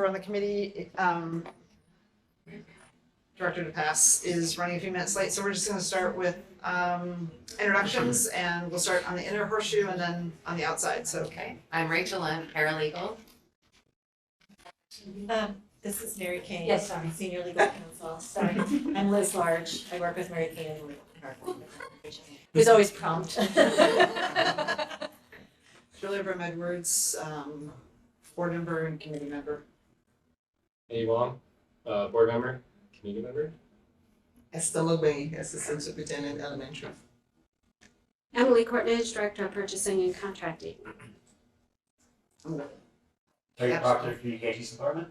on the committee, Director DePass is running a few minutes late, so we're just gonna start with introductions, and we'll start on the inner horseshoe and then on the outside, so. Okay, I'm Rachel, I'm paralegal. This is Mary Kane. Yes, sorry. Senior Legal Counsel. Sorry. I'm Liz Large. I work with Mary Kane in the legal department. Who's always prompt. Julia Brim Edwards, board member and committee member. Eddie Wong, board member, committee member. Esther Lobey, Assistant Superintendent Elementary. Emily Courtnage, Director of Purchasing and Contracting. Terry Proctor, Communications Department.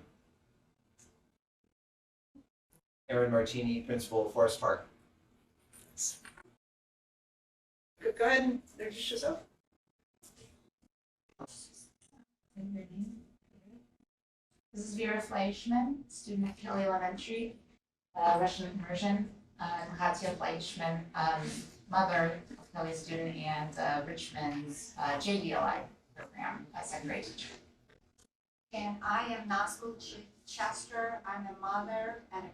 Aaron Martini, Principal, Forest Park. Go ahead and introduce yourself. This is Vera Fleischman, student at Kelly Elementary, Russian immersion. Katia Fleischman, mother of Kelly student and Richmond's JDLI program, second grade teacher. And I am Naskul Chester. I'm a mother and a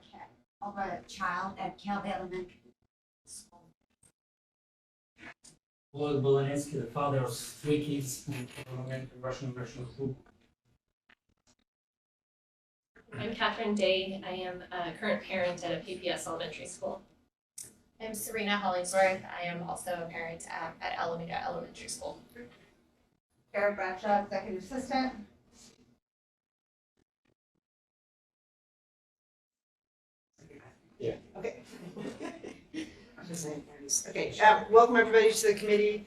child at Kelly Elementary School. Lloyd Bolanetsky, the father of 3 kids in elementary Russian immersion school. I'm Catherine Day. I am a current parent at a PPS elementary school. I'm Serena Hollingsworth. I am also a parent at Alameda Elementary School. Kara Bradshaw, executive assistant. Okay. Okay, welcome everybody to the committee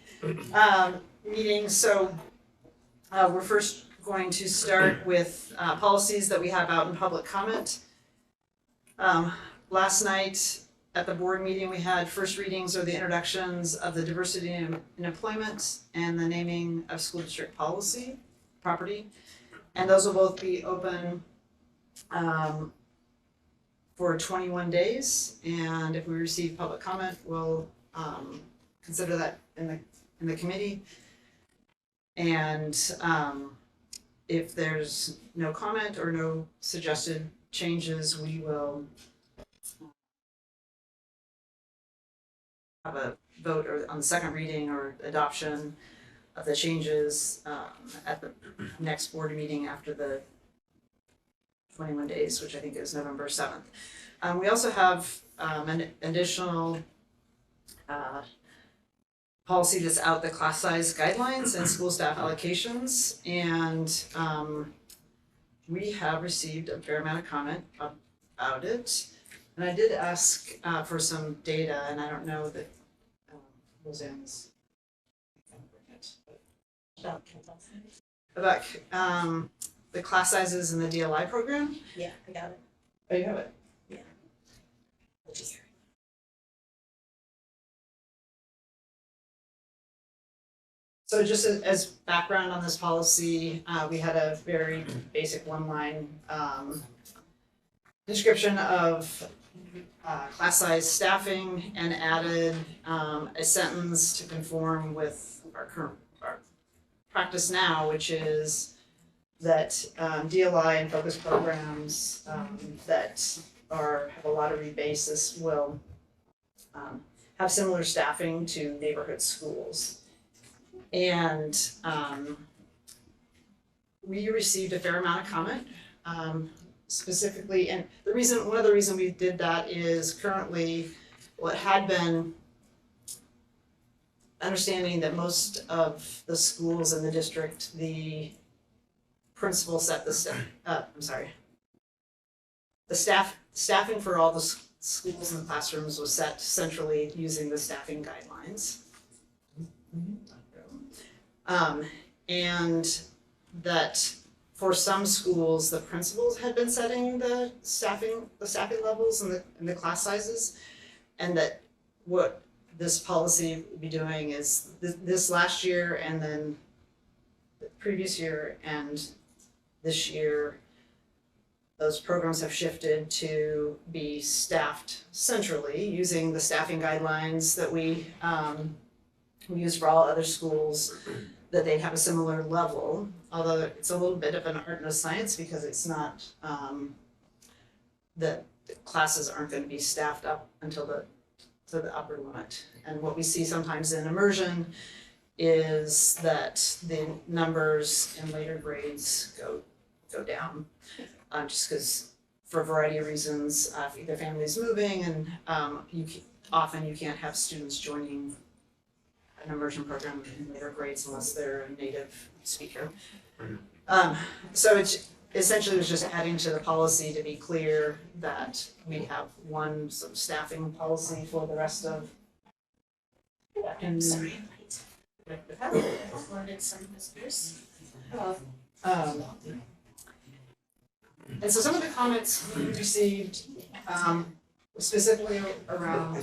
meeting. So we're first going to start with policies that we have out in public comment. Last night at the board meeting, we had first readings or the introductions of the diversity in employment and the naming of school district policy property. And those will both be open for 21 days, and if we receive public comment, we'll consider that in the committee. And if there's no comment or no suggested changes, we will have a vote or on the second reading or adoption of the changes at the next board meeting after the 21 days, which I think is November 7th. We also have an additional policy that's out, the class size guidelines and school staff allocations. And we have received a fair amount of comment about it. And I did ask for some data, and I don't know that Roseanne's about the class sizes in the DLI program. Yeah, I got it. Oh, you have it? Yeah. So just as background on this policy, we had a very basic one-line description of class size staffing and added a sentence to conform with our current practice now, which is that DLI and focus programs that have a lottery basis will have similar staffing to neighborhood schools. And we received a fair amount of comment, specifically, and one of the reasons we did that is currently what had been understanding that most of the schools in the district, the principal set the staffing for all the schools and classrooms was set centrally using the staffing guidelines. And that for some schools, the principals had been setting the staffing levels and the class sizes, and that what this policy will be doing is this last year and then the previous year and this year, those programs have shifted to be staffed centrally using the staffing guidelines that we use for all other schools, that they'd have a similar level although it's a little bit of an art and a science because it's not, the classes aren't gonna be staffed up until to the upper limit. And what we see sometimes in immersion is that the numbers in later grades go down. Just because for a variety of reasons, either family's moving and often you can't have students joining an immersion program in later grades unless they're a native speaker. So it's essentially was just adding to the policy to be clear that we have one sort of staffing policy for the rest of. Sorry, I'm late. Loaded some visitors. And so some of the comments we received, specifically around,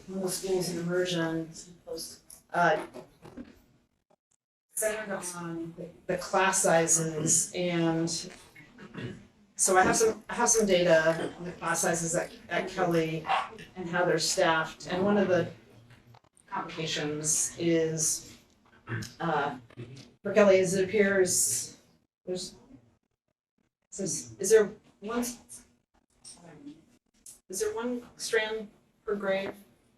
middle schools and immersion, centered on the class sizes, and so I have some data on the class sizes at Kelly and how they're staffed, and one of the complications is, for Kelly, as it appears, is there one strand per grade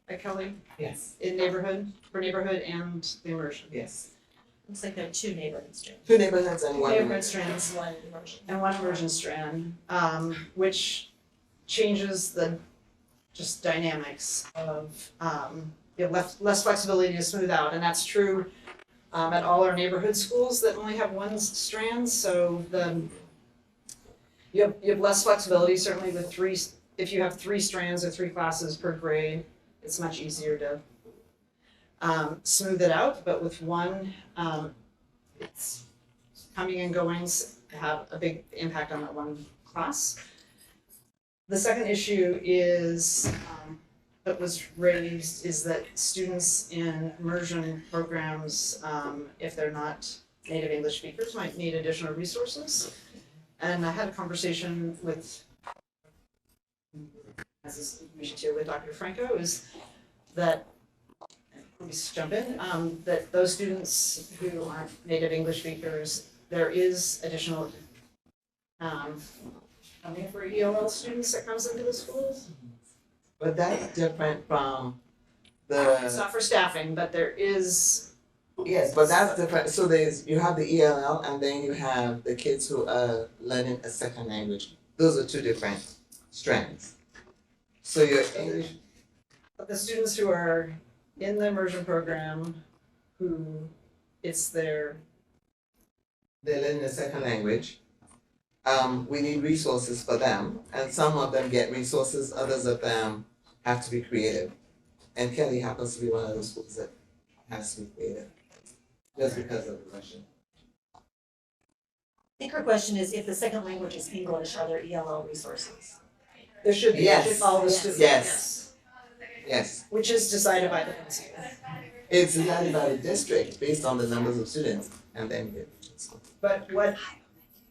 at Kelly Yes, in for neighborhood and the immersion? yes. Looks like there are 2 neighborhood streams. 2 neighborhoods and 1 Neighborhood strands One immersion. and one immersion strand, which changes the just dynamics of, you have less flexibility to smooth out, and that's true at all our neighborhood schools that only have one strand, so you have less flexibility, certainly with if you have 3 strands or 3 classes per grade, it's much easier to smooth it out, but with one, it's coming and goings have a big impact on that one class. The second issue is, that was raised, is that students in immersion programs, if they're not native English speakers, might need additional resources. And I had a conversation with, as is usually too, with Dr. Franco, is that, please jump in, that those students who aren't native English speakers, there is additional funding for ELL students that comes into the schools. But that's different from It's the, not for staffing, but there is, yes, but that's different. So you have the ELL and then you have the kids who are learning a second language. Those are 2 different strands. So your English, but the students who are in the immersion program, who they're learning a second language. We need resources for them, and some of them get resources, others of them have to be creative. And Kelly happens to be one of those schools that has to be creative, just because of the Russian. I think her question is, if the second language is English, are there ELL resources? there should be, Yes. should follow the students, Yes. Yes, which is decided by the principal. it's decided by the district based on the numbers of students, and then But what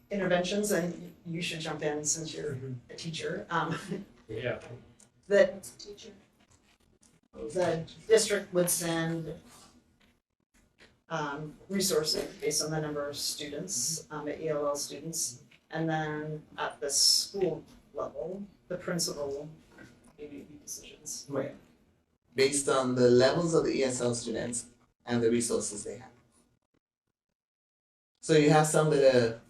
interventions, and you should jump in since you're a teacher, Yeah. that the district would send resources based on the number of students, ELL students, and then at the school level, the principal made decisions. right, based on the levels of the ESL students and the resources they have. So you have some that are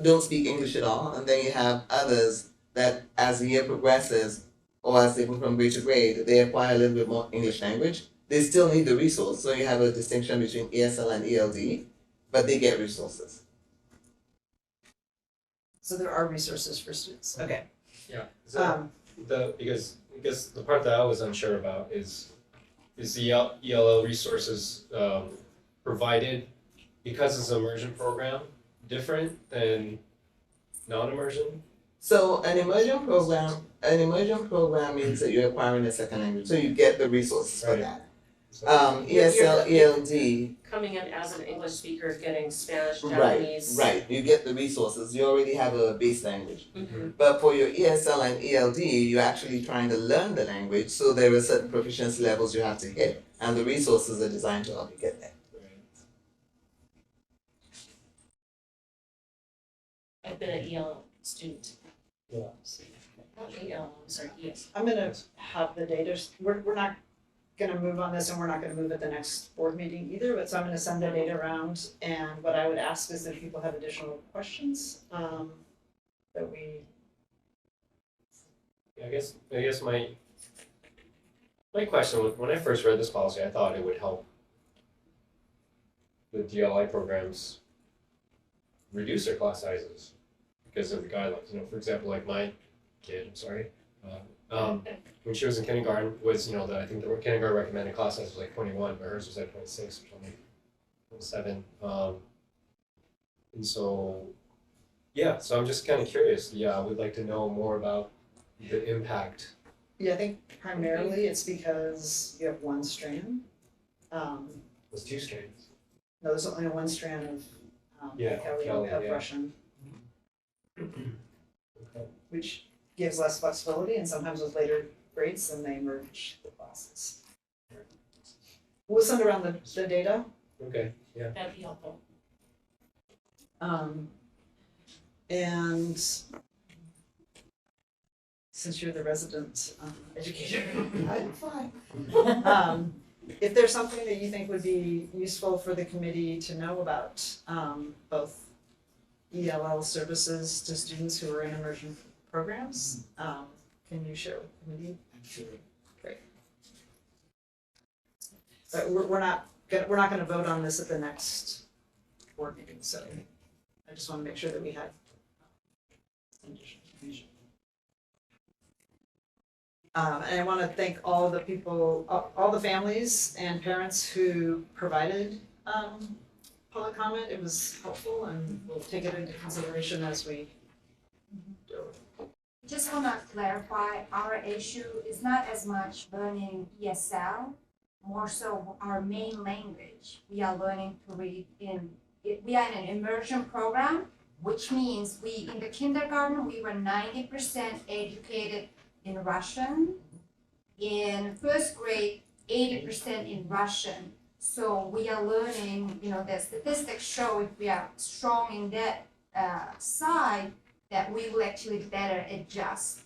don't speak English at all, and then you have others that, as the year progresses, or as they move from grade to grade, they acquire a little bit more English language. They still need the resource, so you have a distinction between ESL and ELD, but they get resources. So there are resources for students, okay. Yeah. So because the part that I was unsure about is the ELL resources provided because it's an immersion program different than non-immersion? So an immersion program means that you're acquiring a second language, so you get the resources for Right. that. ESL, ELD, Coming in as an English speaker, getting Spanish, right, Japanese. right, you get the resources, you already have a base language. Mhm. But for your ESL and ELD, you're actually trying to learn the language, so there are certain proficiency levels you have to hit, and the resources are designed to help you get there. been an EL student. Yeah. Not EL, I'm sorry, ES. I'm gonna have the data, we're not gonna move on this and we're not gonna move at the next board meeting either, but so I'm gonna send the data around. And what I would ask is if people have additional questions, that we, Yeah, I guess my question was, when I first read this policy, I thought it would help the DLI programs reduce their class sizes because of the guidelines. You know, for example, like my kid, I'm sorry, when she was in kindergarten, was, you know, I think the kindergarten recommended class size was like 21, but hers was at 26 or something, 27. And so, yeah, so I'm just kind of curious. Yeah, I would like to know more about the impact. yeah, I think primarily it's because you have one strand. There's 2 strands. No, there's only one strand of, Yeah, Kelly Kelly, of yeah. Russian, Okay. which gives less flexibility, and sometimes with later grades, then they merge the classes. We'll send around the data. Okay, yeah. That'd be helpful. And since you're the resident educator, I'm fine. if there's something that you think would be useful for the committee to know about, both ELL services to students who are in immersion programs, can you share with the committee? Sure. Great. But we're not gonna vote on this at the next board meeting, so I just wanna make sure that we had additional information. And I wanna thank all the people, all the families and parents who provided, public comment. It was helpful and we'll take it into consideration as we do it. Just want to clarify, our issue is not as much learning ESL, more so our main language. We are learning to read we are in an immersion program, which means in the kindergarten, we were 90% educated in Russian. In first grade, 80% in Russian. So we are learning, the statistics show if we are strong in that side, that we will actually better adjust.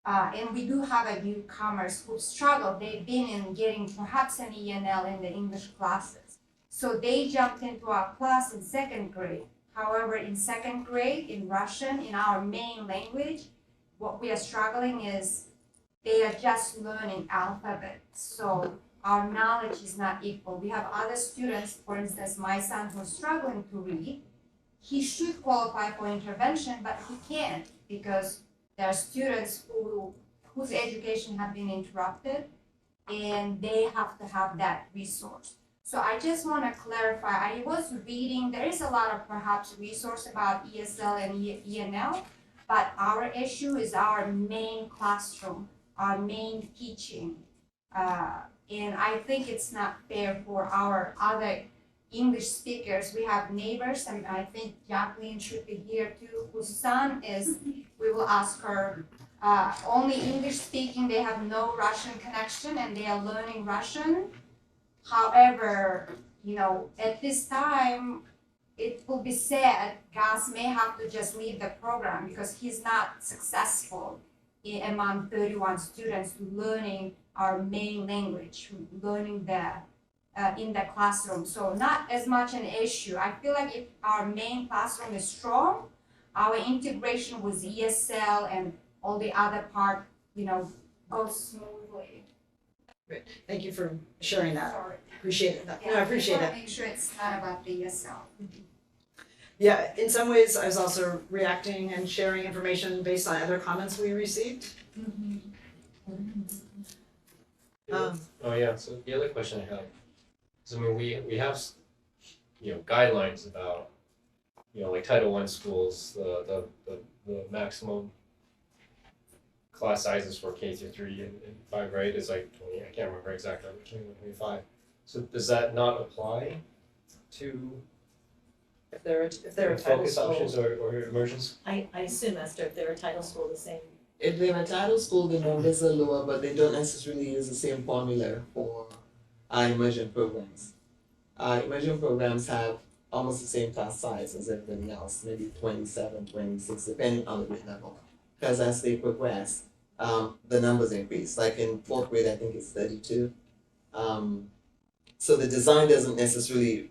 And we do have a newcomers who struggle. They've been in getting perhaps an ENL in the English classes. So they jumped into our class in second grade. However, in second grade, in Russian, in our main language, what we are struggling is they are just learning alphabet. So our knowledge is not equal. We have other students, for instance, my son who's struggling to read. He should qualify for intervention, but he can't because there are students whose education have been interrupted and they have to have that resource. So I just want to clarify, I was reading, there is a lot of perhaps resource about ESL and ENL, but our issue is our main classroom, our main teaching. And I think it's not fair for our other English speakers. We have neighbors, and I think Jacqueline should be here too, whose son is, we will ask her, only English speaking, they have no Russian connection and they are learning Russian. However, at this time, it will be sad, Gus may have to just leave the program because he's not successful among 31 students learning our main language, learning in the classroom. So not as much an issue. I feel like if our main classroom is strong, our integration with ESL and all the other part, goes smoothly. Great, thank you for sharing that. Sorry. Appreciate it. No, Yeah, I appreciate just it. wanna make sure it's not about the ESL. Yeah, in some ways, I was also reacting and sharing information based on other comments we received. Oh yeah, so the other question I have is, I mean, we have, guidelines about, like Title I schools, the maximum class sizes for K through 3 and 5, right, is like 20, I can't remember exactly, 21, 25. So does that not apply to If they're a title focus school. options or immersions? I assume, Esther, if they're a title school, the same. If they're in a title school, the numbers are lower, but they don't necessarily use the same formula for immersion programs. Immersion programs have almost the same class size as everybody else, maybe 27, 26, depending on the grade level. Because as they progress, the numbers increase. Like in fourth grade, I think it's 32. So the design doesn't necessarily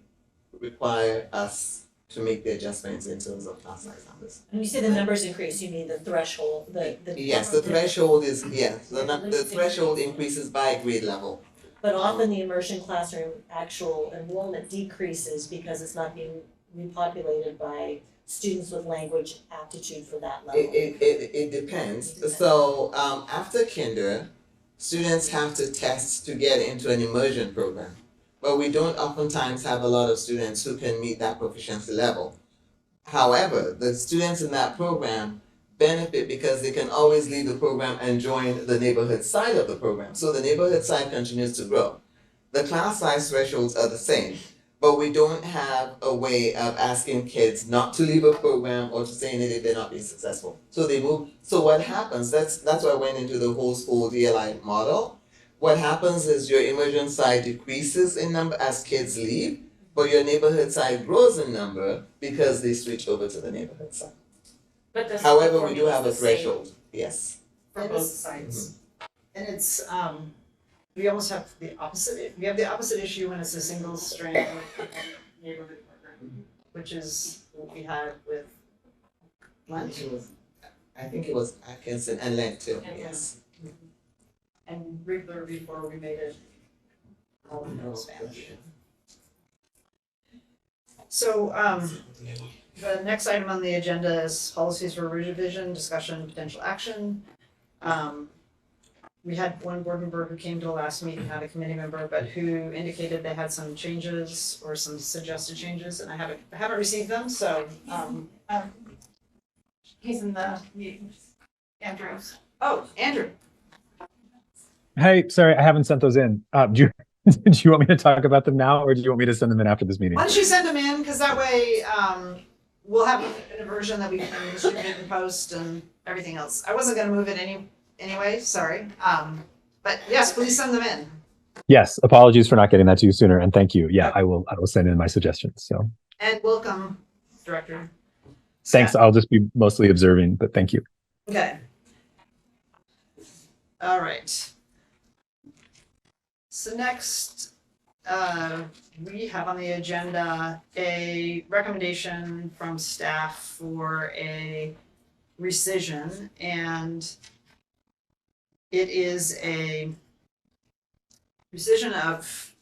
require us to make the adjustments in terms of class size numbers. When you say the numbers increase, you mean the threshold, the. Yes, the threshold is, yes, the threshold increases by grade level. But often the immersion classroom actual enrollment decreases because it's not being repopulated by students with language aptitude for that level. It depends. So after kinder, students have to test to get into an immersion program. But we don't oftentimes have a lot of students who can meet that proficiency level. However, the students in that program benefit because they can always leave the program and join the neighborhood side of the program. So the neighborhood side continues to grow. The class size thresholds are the same, but we don't have a way of asking kids not to leave a program or to say that they're not being successful. So they move. So what happens, that's why I went into the whole school DLI model. What happens is your immersion side decreases in number as kids leave, but your neighborhood side grows in number because they switch over to the neighborhood side. But However, we do have a threshold, yes. For both sides. And it's, we almost have the opposite, we have the opposite issue when it's a single strand neighborhood program, which is what we had with Lent. I think it was Atkinson and Lent too, yes. And Riegler before we made it all in Spanish. So, the next item on the agenda is policies for revision, discussion, potential action. We had one board member who came to the last meeting, not a committee member, but who indicated they had some changes or some suggested changes, and I haven't received them, so, He's in the meeting. Andrews. oh, Andrew. Hey, sorry, I haven't sent those in. Do you want me to talk about them now, or do you want me to send them in after this meeting? Why don't you send them in, because that way, we'll have a version that we can distribute and post and everything else. I wasn't gonna move it anyway, sorry. But yes, please send them in. Yes, apologies for not getting that to you sooner, and thank you. Yeah, I will send in my suggestions. So And welcome, Director. thanks. I'll just be mostly observing, but thank you. Okay. All right. So next, we have on the agenda a recommendation from staff for a rescission, and it is a rescission of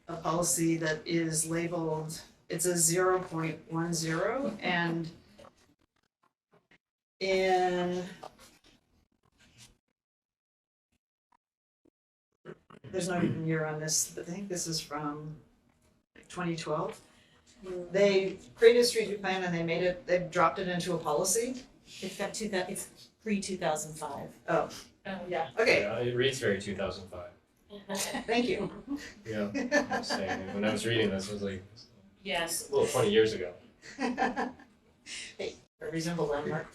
a policy that is labeled, it's a 0.10, and in there's no even year on this, but I think this is from 2012. They created a strategic plan and they dropped it into a policy. It's got it's pre-2005. Oh, Yeah. okay, Yeah, it reads very 2005. thank you. Yeah, I'm saying, when I was reading this, I was like, Yes. a little 20 years ago. Hey, a reasonable remark.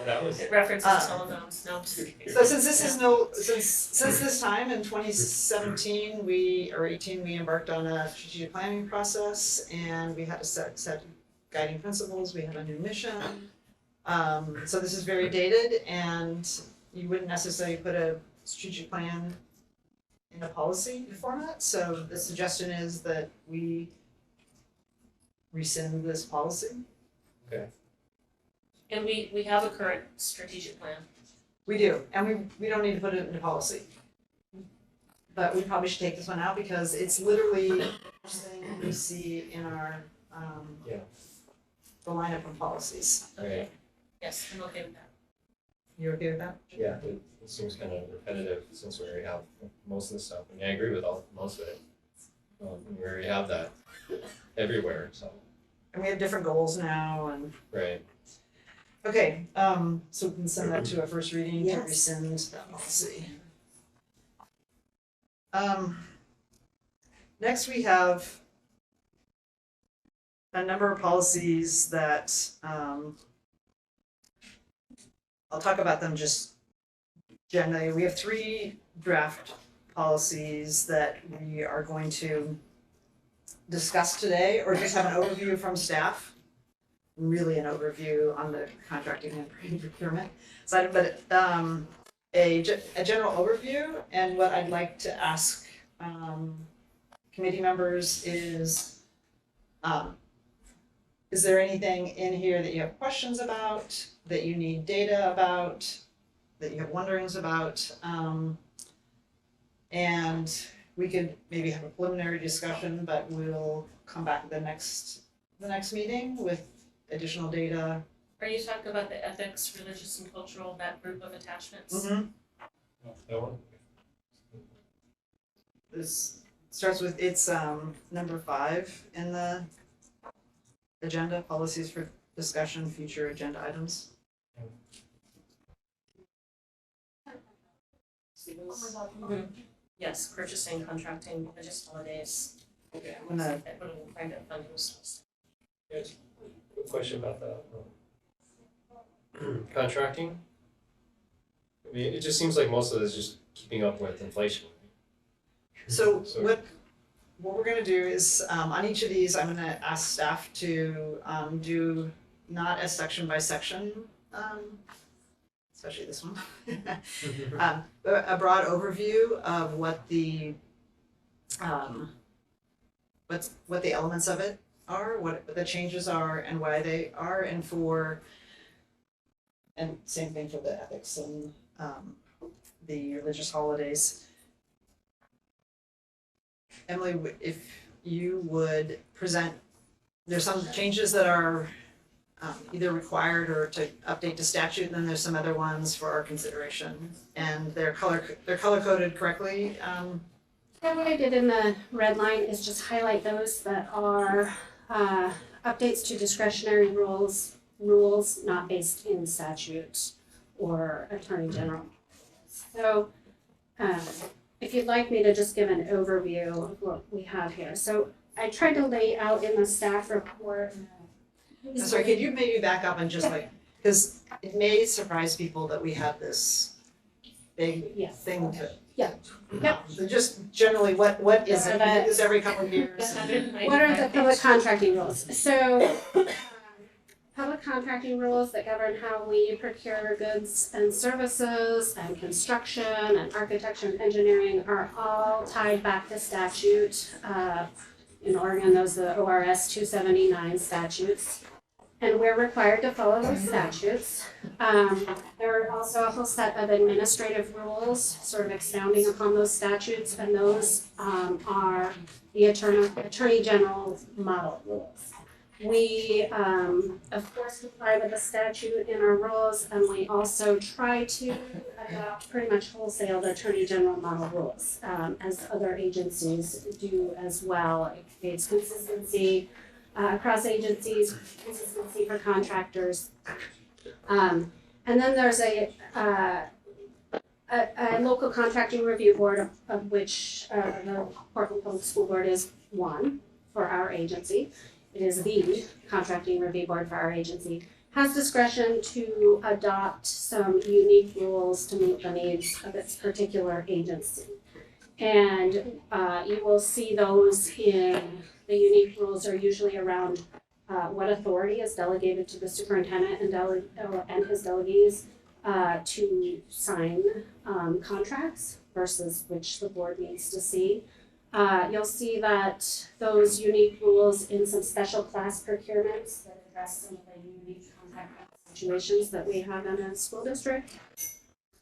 That was, It references telephones, no, I'm just kidding. So since this is since this time in 2017, or 18, we embarked on a strategic planning process, and we had to set guiding principles, we have a new mission. So this is very dated, and you wouldn't necessarily put a strategic plan in a policy format, so the suggestion is that we rescind this policy. And we have a current strategic plan. We do, and we don't need to put it into policy. But we probably should take this one out because it's literally the first thing we see in our, Yeah. the lineup of policies. right. Yes, I'm okay with that. You okay with that? Yeah, it seems kind of repetitive since we already have most of the stuff. I mean, I agree with most of it. We already have that everywhere, so, And we have different goals now and, right. okay, so we can send that to a first reading to Yes. rescind that policy. Next we have a number of policies that, I'll talk about them just generally. We have 3 draft policies that we are going to discussed today, or just have an overview from staff. Really an overview on the contracting and procurement side, but a general overview. And what I'd like to ask committee members is there anything in here that you have questions about, that you need data about, that you have wonderings about? And we could maybe have a preliminary discussion, but we'll come back at the next meeting with additional data. Are you talking about the ethics, religious and cultural, that group of attachments? Mm-hmm. That one? This starts with, it's number 5 in the agenda, policies for discussion, future agenda items. Yes, purchasing, contracting, religious holidays, Okay, I'm gonna, equitable private funding sources. Yes. Good question about that. Contracting? I mean, it just seems like most of this is just keeping up with inflation. so what we're gonna do is, on each of these, I'm gonna ask staff to do not a section by section, especially this one. A broad overview of what the what the elements of it are, what the changes are, and why they are, and same thing for the ethics and the religious holidays. Emily, if you would present, there's some changes that are either required or to update the statute, and then there's some other ones for our consideration, and they're color coded correctly. And what I did in the red line is just highlight those that are updates to discretionary rules not based in statute or attorney general. So if you'd like me to just give an overview of what we have here. So I tried to lay out in the staff report. I'm sorry, could you maybe back up and just because it may surprise people that we have this big thing to. Yeah. Yep. So just generally, what is it? We do this every couple of years. What are the public contracting rules? So public contracting rules that govern how we procure goods and services and construction and architecture and engineering are all tied back to statute. In Oregon, those are the ORS 279 statutes. And we're required to follow those statutes. There are also a whole set of administrative rules sort of expounding upon those statutes, and those are the Attorney General model rules. We, of course, comply with the statute in our rules, and we also try to adopt pretty much wholesale the Attorney General model rules, as other agencies do as well. It creates consistency across agencies, consistency for contractors. And then there's a local contracting review board, of which the Portland Public School Board is one for our agency. It is the contracting review board for our agency. Has discretion to adopt some unique rules to meet the needs of its particular agency. And you will see those in the unique rules are usually around what authority is delegated to the superintendent and his delegates to sign contracts versus which the board needs to see. You'll see that those unique rules in some special class procurements that address some of the unique contract situations that we have in a school district.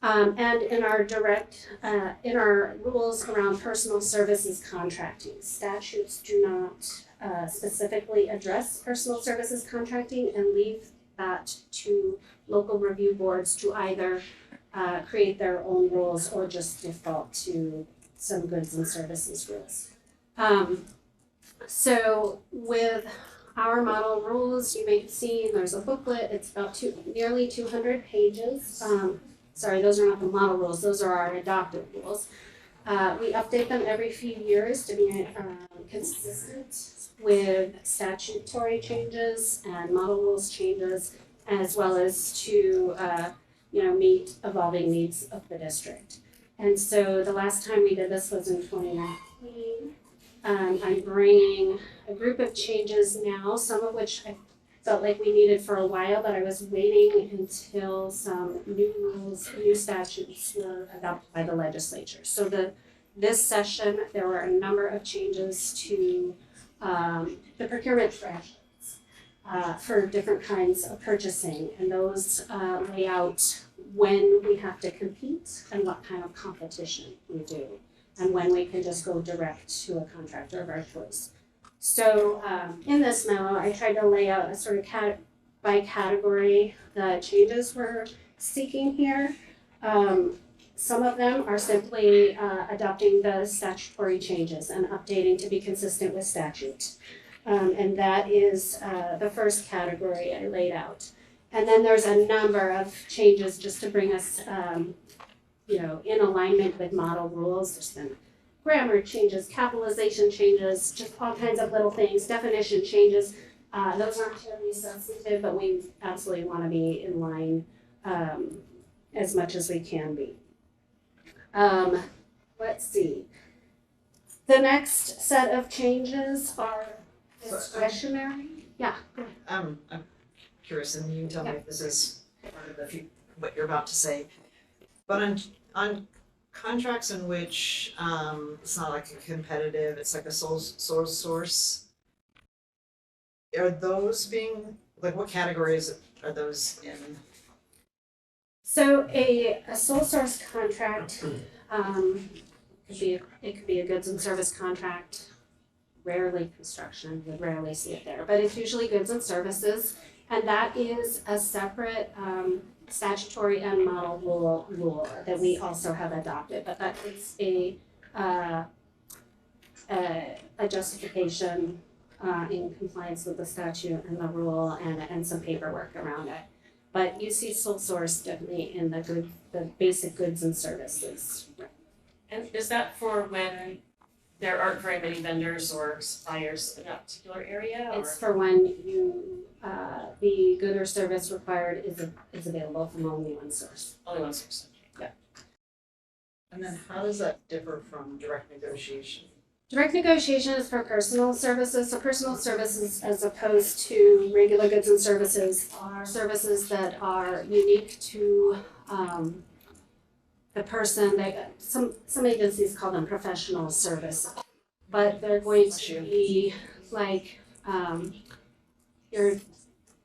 And in our rules around personal services contracting, statutes do not specifically address personal services contracting and leave that to local review boards to either create their own rules or just default to some goods and services rules. So with our model rules, you may have seen there's a booklet. It's about nearly 200 pages. Sorry, those are not the model rules, those are our adopted rules. We update them every few years to be consistent with statutory changes and model rules changes, as well as to meet evolving needs of the district. And so the last time we did this was in 2019. I'm bringing a group of changes now, some of which I felt like we needed for a while, but I was waiting until some new rules, new statutes were adopted by the legislature. So this session, there were a number of changes to the procurement thresholds for different kinds of purchasing, and those lay out when we have to compete and what kind of competition we do, and when we can just go direct to a contractor of our choice. So in this memo, I tried to lay out a sort of by category the changes we're seeking here. Some of them are simply adopting the statutory changes and updating to be consistent with statute. And that is the first category I laid out. And then there's a number of changes just to bring us, in alignment with model rules. There's been grammar changes, capitalization changes, just all kinds of little things, definition changes. Those aren't terribly substantive, but we absolutely want to be in line as much as we can be. Let's see. The next set of changes are discretionary. Yeah. I'm curious, and you can tell me if this is part of what you're about to say. But on contracts in which it's not like a competitive, it's like a sole source. Are those being like, what categories are those in? So a sole source contract could be a goods and service contract. Rarely construction, would rarely see it there, but it's usually goods and services, and that is a separate statutory and model rule that we also have adopted, but that is a justification in compliance with the statute and the rule and some paperwork around it. But you see sole source definitely in the basic goods and services. And is that for when there aren't very many vendors or suppliers in that particular area? It's for when the good or service required is available from only one source. Only one source. Yeah. And then how does that differ from direct negotiation? Direct negotiation is for personal services. So personal services, as opposed to regular goods and services, are services that are unique to the person. Some agencies call them professional services, but they're going to be like your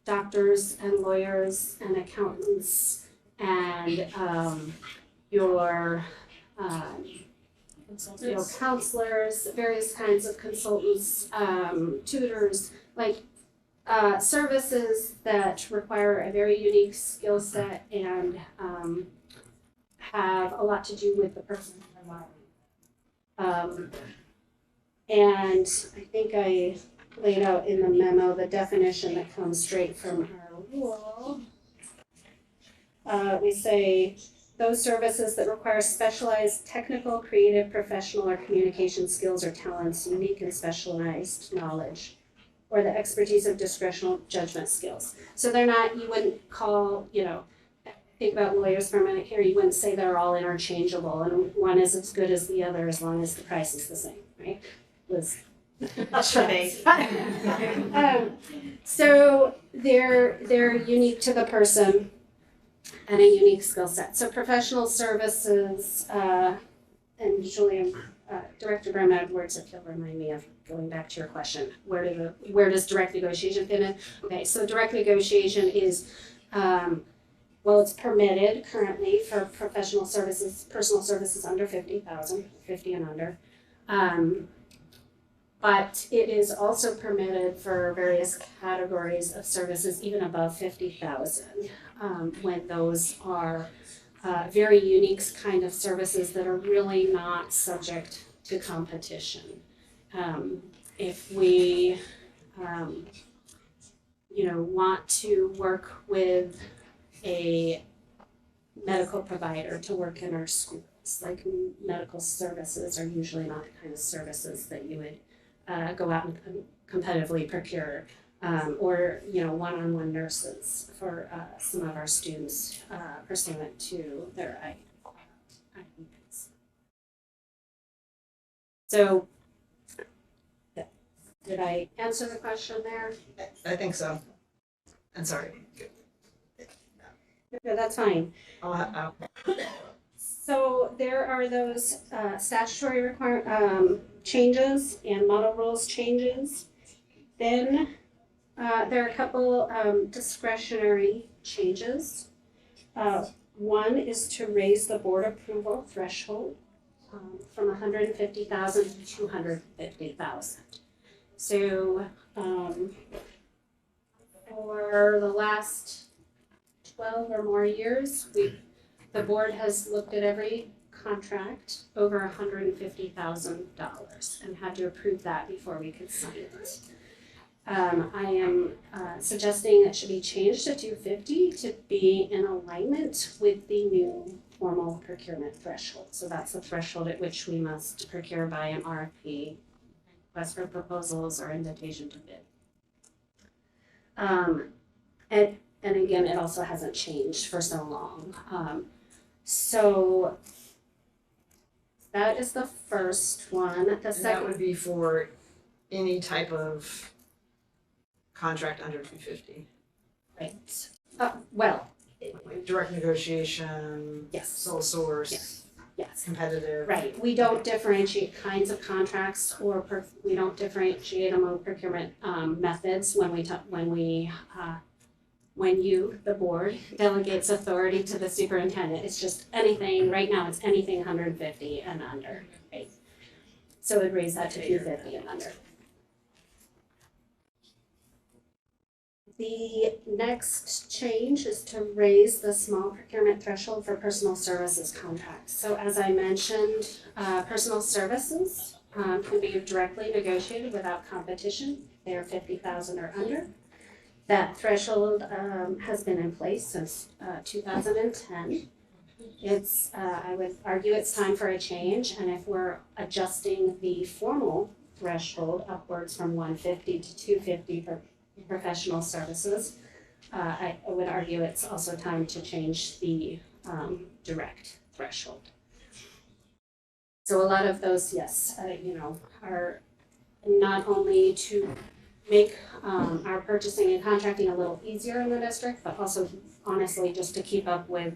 doctors and lawyers and accountants and your counselors, various kinds of consultants, tutors, like services that require a very unique skill set and have a lot to do with the person involved. And I think I laid out in the memo the definition that comes straight from our rule. We say those services that require specialized technical, creative, professional, or communication skills or talents, unique and specialized knowledge, or the expertise of discretional judgment skills. So they're not, you wouldn't call, think about lawyers for a minute here, you wouldn't say they're all interchangeable and one is as good as the other as long as the price is the same, right? So they're unique to the person and a unique skill set. So professional services, and Julian, Director Brahma, words if you'll remind me of going back to your question, where does direct negotiation fit in? Okay, so direct negotiation is, it's permitted currently for professional services, personal services under 50,000, 50 and under. But it is also permitted for various categories of services even above 50,000, when those are very unique kind of services that are really not subject to competition. If we, want to work with a medical provider to work in our schools, like medical services are usually not the kind of services that you would go out and competitively procure, or one-on-one nurses for some of our students pursuant to their IEPs. So Did I answer the question there? I think so. And sorry. No, that's fine. I'll So there are those statutory changes and model rules changes. Then there are a couple discretionary changes. One is to raise the board approval threshold from 150,000 to 250,000. So for the last 12 or more years, the board has looked at every contract over $150,000 and had to approve that before we could sign it. I am suggesting it should be changed to 250 to be in alignment with the new formal procurement threshold. So that's the threshold at which we must procure by an RFP, request for proposals, or invitation to bid. And again, it also hasn't changed for so long. So that is the first one. The And that second, would be for any type of contract under 250. right? Well, Like direct negotiation, yes, sole source, yes. competitive. Right, we don't differentiate kinds of contracts or we don't differentiate among procurement methods when you, the board, delegates authority to the superintendent. It's just anything, right now it's anything 150 and under, right? So it would raise that to 250 and under. The next change is to raise the small procurement threshold for personal services contracts. So as I mentioned, personal services can be directly negotiated without competition. They are 50,000 or under. That threshold has been in place since 2010. I would argue it's time for a change, and if we're adjusting the formal threshold upwards from 150 to 250 for professional services, I would argue it's also time to change the direct threshold. So a lot of those, yes, are not only to make our purchasing and contracting a little easier in the district, but also honestly just to keep up with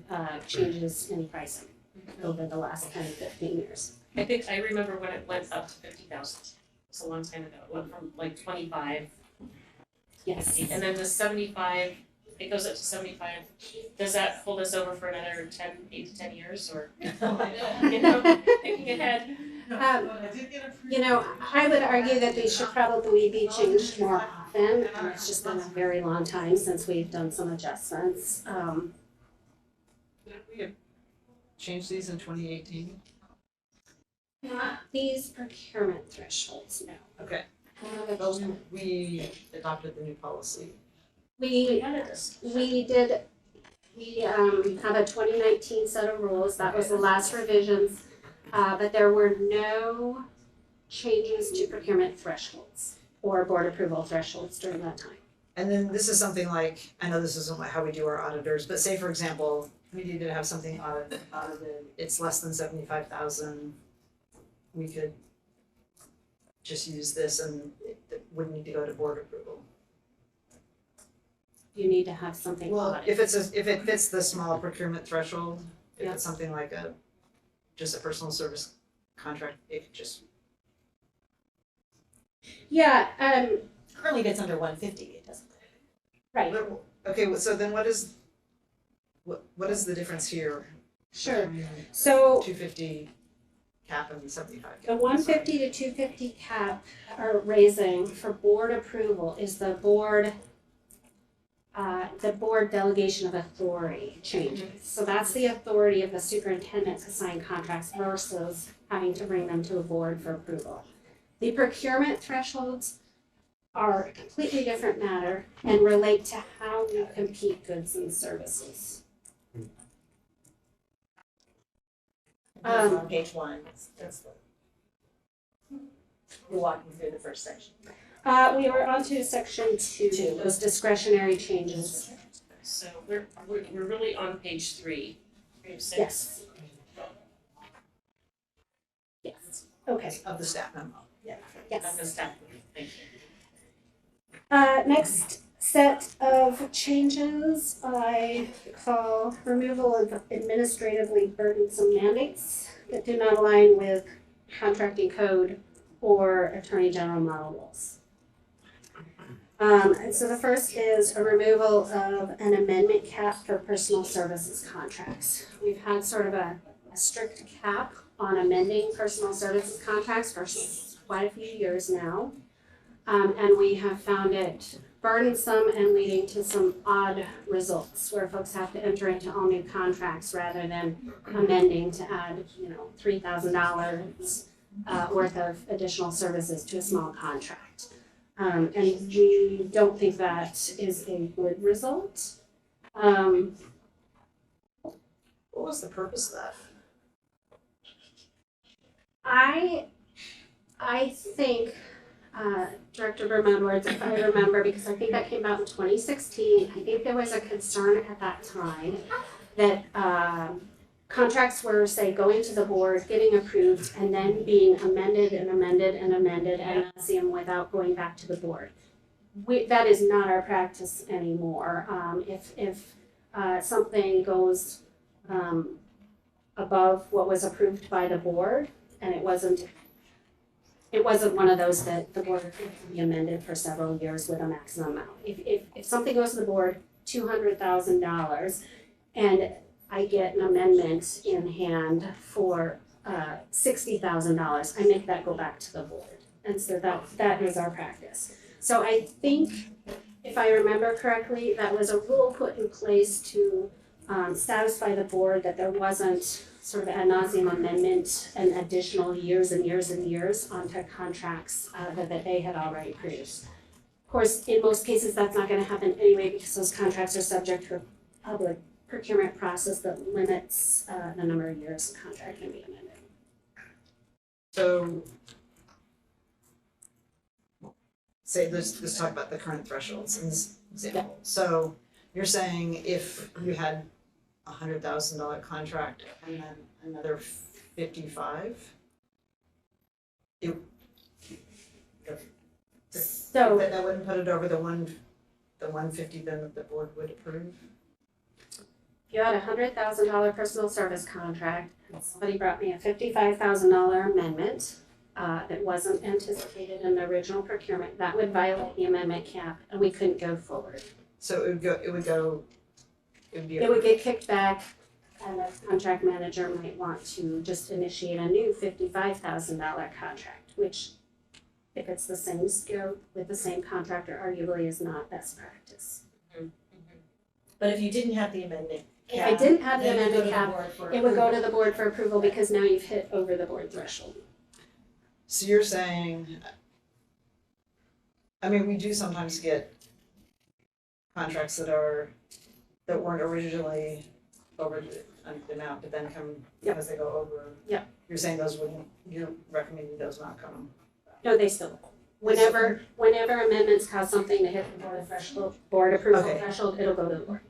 changes in pricing over the last 10, 15 years. I think I remember when it went up to 50,000. It's a long time ago. It went from like 25. Yes. And then the 75, it goes up to 75. Does that hold us over for another 8 to 10 years or, thinking ahead? I would argue that these should probably be changed more often. It's just been a very long time since we've done some adjustments. We have changed these in 2018. Not these procurement thresholds, no. Okay. Those, we adopted the new policy. We have a 2019 set of rules. That was the last revisions. But there were no changes to procurement thresholds or board approval thresholds during that time. And then this is something like, I know this isn't how we do our auditors, but say for example, we needed to have something audited, it's less than 75,000. We could just use this and it wouldn't need to go to board approval. You need to have something Well, audited. if it fits the small procurement threshold, if Yeah. it's something like just a personal service contract, it could just. Yeah, Currently, if it's under 150, it doesn't. right, Okay, so then what is the difference here? sure. between So 250 cap and 75 cap. the 150 to 250 cap or raising for board approval is the board delegation of authority changes. So that's the authority of the superintendent to sign contracts versus having to bring them to a board for approval. The procurement thresholds are a completely different matter and relate to how we compete goods and services. That's on page 1, that's we're walking through the first section. We were on to section 2, those discretionary changes. So we're really on page 3. 3 of 6. Yes. Yes, okay, Of the staff memo. Of the yes. staff. Thank you. Next set of changes I call removal of administratively burdensome mandates that do not align with contracting code or attorney general model rules. And so the first is a removal of an amendment cap for personal services contracts. We've had sort of a strict cap on amending personal services contracts for quite a few years now. And we have found it burdensome and leading to some odd results where folks have to enter into all new contracts rather than amending to add, $3,000 worth of additional services to a small contract. And we don't think that is a good result. What was the purpose of that? I think, Director Bermond, if I remember, because I think that came out in 2016, I think there was a concern at that time that contracts were, say, going to the board, getting approved, and then being amended and amended and amended and nauseam without going back to the board. That is not our practice anymore. If something goes above what was approved by the board, and it wasn't one of those that the board could be amended for several years with a maximum amount. If something goes to the board, $200,000, and I get an amendment in hand for $60,000, I make that go back to the board. And so that is our practice. So I think, if I remember correctly, that was a rule put in place to satisfy the board that there wasn't sort of ad nauseam amendment and additional years and years and years onto contracts that they had already produced. Of course, in most cases, that's not going to happen anyway because those contracts are subject to a public procurement process that limits the number of years a contract can be amended. So, let's talk about the current thresholds in this example. Yeah. So you're saying if you had $100,000 contract and then another 55, so that wouldn't put it over the 150 then that the board would approve? If you had a $100,000 personal service contract and somebody brought me a $55,000 amendment that wasn't anticipated in the original procurement, that would violate the amendment cap and we couldn't go forward. So it would get kicked back and the contract manager might want to just initiate a new $55,000 contract, which if it's the same scope with the same contractor, arguably is not best practice. But if you didn't have the amendment If I didn't have the amendment cap, it would go to the board for approval because now you've hit over the board threshold. So you're saying, we do sometimes get contracts that weren't originally over the amount, but then come because they go over. Yep. You're saying you're recommending those not come? No, they still. Whenever amendments cause something to hit the board approval threshold, it'll go to the board.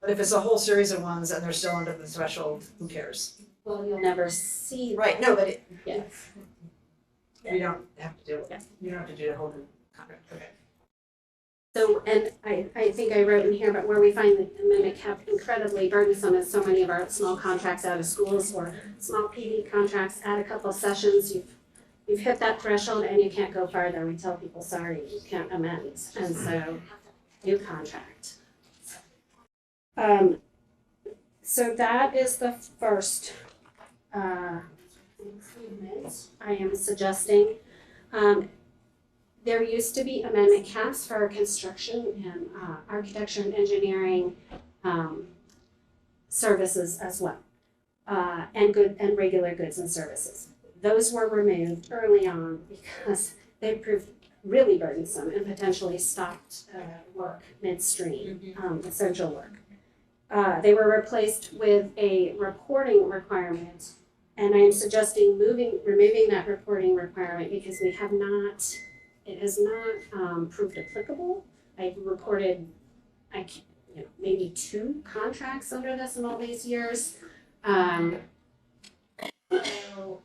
But if it's a whole series of ones and they're still under the threshold, who cares? Well, you'll never see. Right, no, but Yes. you don't have to do it. You don't have to do a whole new contract, okay. So, and I think I wrote in here, but where we find the amendment cap incredibly burdensome is so many of our small contracts out of schools or small PD contracts add a couple sessions, you've hit that threshold and you can't go farther. We tell people, sorry, you can't amend. And so, new contract. So that is the first improvement I am suggesting. There used to be amendment caps for construction and architecture and engineering services as well, and regular goods and services. Those were removed early on because they proved really burdensome and potentially stopped work midstream, essential work. They were replaced with a reporting requirement, and I am suggesting removing that reporting requirement because it has not proved applicable. I've reported, maybe 2 contracts under this in all these years. So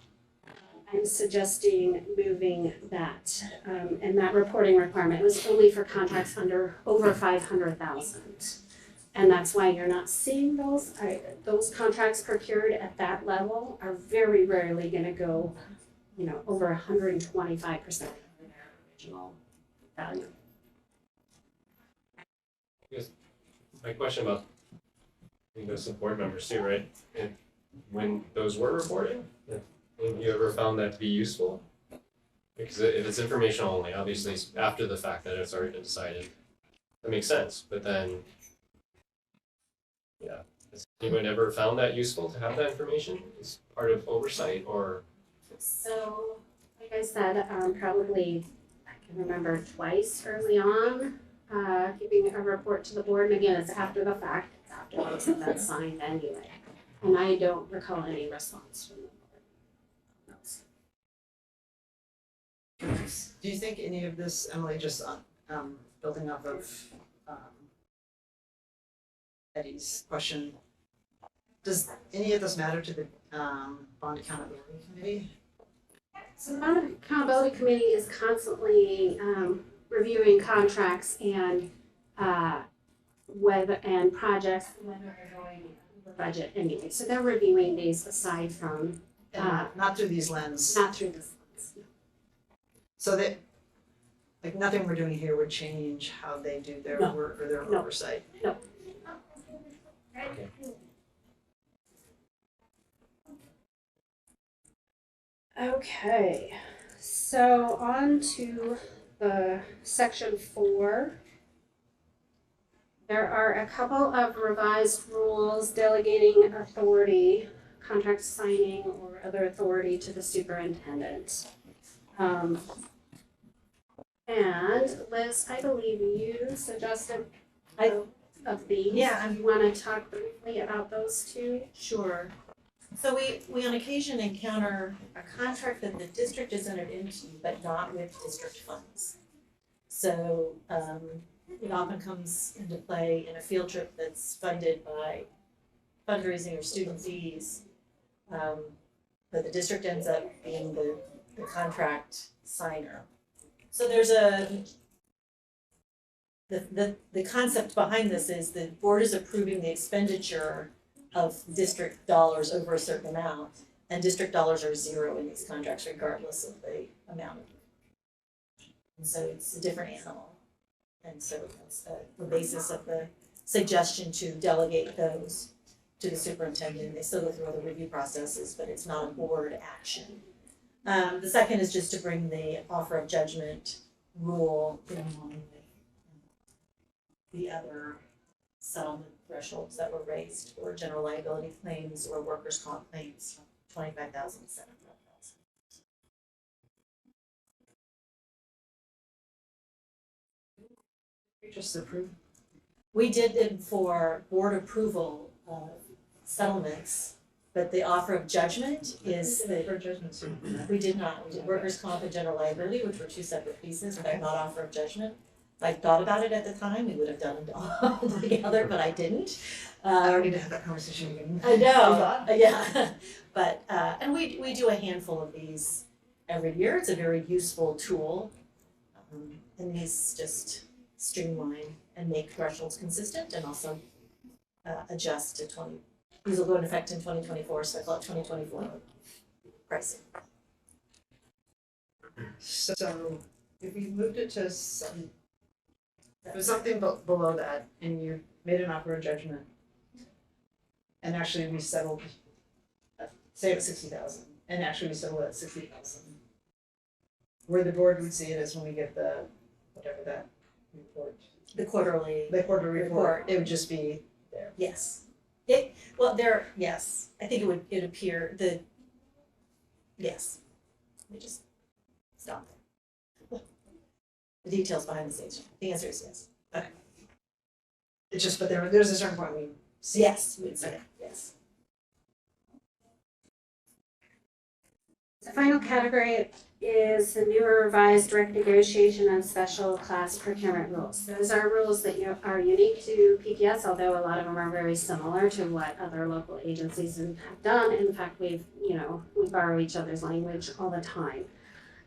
I I'm suggesting moving that, and that reporting requirement was only for contracts over 500,000. And that's why you're not seeing those. Those contracts procured at that level are very rarely gonna go, over 125% of their original value. My question about, the board members too, right? And when those were reported, have you ever found that to be useful? Because if it's informational only, obviously it's after the fact that it's already been decided, that makes sense, but then, yeah, has anyone ever found that useful to have that information as part of oversight, or? So, like I said, probably, I can remember twice early on, giving a report to the board, and again, it's after the fact, it's after that's signed anyway. And I don't recall any response from the board on those. Do you think any of this, Emily, just building off of Eddie's question, does any of this matter to the Bond Accountability Committee? So the Bond Accountability Committee is constantly reviewing contracts and projects, whether they're going over budget anyway. So they're reviewing these aside from Not through these lenses. not through this lens. No. So that, like, nothing we're doing here would change how they do their No. work or their No. oversight. No. Okay, so on to the section 4. There are a couple of revised rules delegating authority, contract signing, or other authority to the superintendent. And Liz, I believe you suggested of these. Yeah, You want to talk briefly about those two? Sure. So we on occasion encounter a contract that the district is entered into, but not with district funds. So it often comes into play in a field trip that's funded by fundraising or student fees. But the district ends up being the contract signer. So there's the concept behind this is the board is approving the expenditure of district dollars over a certain amount, and district dollars are zero in these contracts regardless of the amount. And so it's a different animal. And so that's the basis of the suggestion to delegate those to the superintendent. They still go through all the review processes, but it's not a board action. The second is just to bring the offer of judgment rule in line with the other settlement thresholds that were raised for general liability claims or workers' comp claims, 25,000 to 75,000. We just approved. We did it for board approval of settlements, but the offer of judgment is For judgment. we did not. We did workers' comp and general liability, which were two separate pieces, but not offer of judgment. If I thought about it at the time, we would have done it all together, but I didn't. I don't need to have that conversation again. I know, yeah, but, and we do a handful of these every year, it's a very useful tool. And these just streamline and make thresholds consistent and also adjust to these will go into effect in 2024, so I call it 2024 pricing. So if we moved it to some, if it was something below that and you made an offer of judgment and actually we settled, say it was 60,000, and actually we settled at 60,000, where the board would see it is when we get the, whatever that report. The quarterly report, it would just be there. Yes. Yes, I think it appear, yes. Let me just stop there. The details behind the scenes, the answer is yes. Okay. It's just, but there's a certain point we see. Yes, we would say it, yes. The final category is the newer revised direct negotiation and special class procurement rules. Those are rules that are unique to PPS, although a lot of them are very similar to what other local agencies have done. In fact, we borrow each other's language all the time.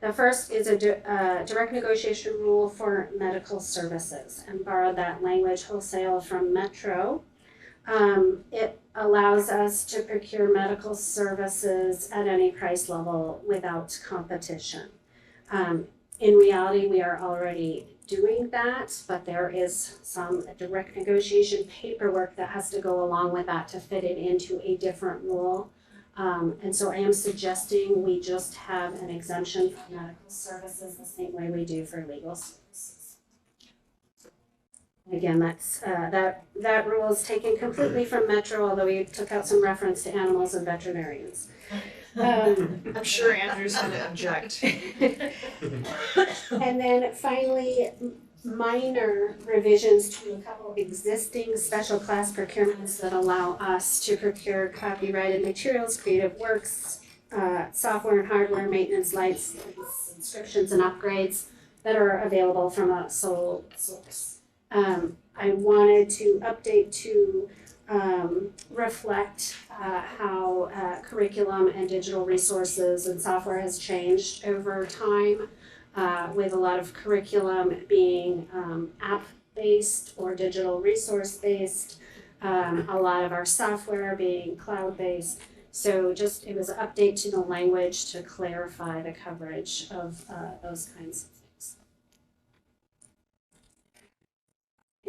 The first is a direct negotiation rule for medical services, and borrowed that language wholesale from Metro. It allows us to procure medical services at any price level without competition. In reality, we are already doing that, but there is some direct negotiation paperwork that has to go along with that to fit it into a different rule. And so I am suggesting we just have an exemption for medical services the same way we do for legal services. Again, that's that rule is taken completely from Metro, although we took out some reference to animals and veterinarians. I'm sure Andrew's gonna object. And then finally, minor revisions to a couple existing special class procurements that allow us to procure copyrighted materials, creative works, software and hardware, maintenance, license, subscriptions and upgrades that are available from a sole source. I wanted to update to reflect how curriculum and digital resources and software has changed over time, with a lot of curriculum being app-based or digital resource-based, a lot of our software being cloud-based. So just, it was an update to the language to clarify the coverage of those kinds of things.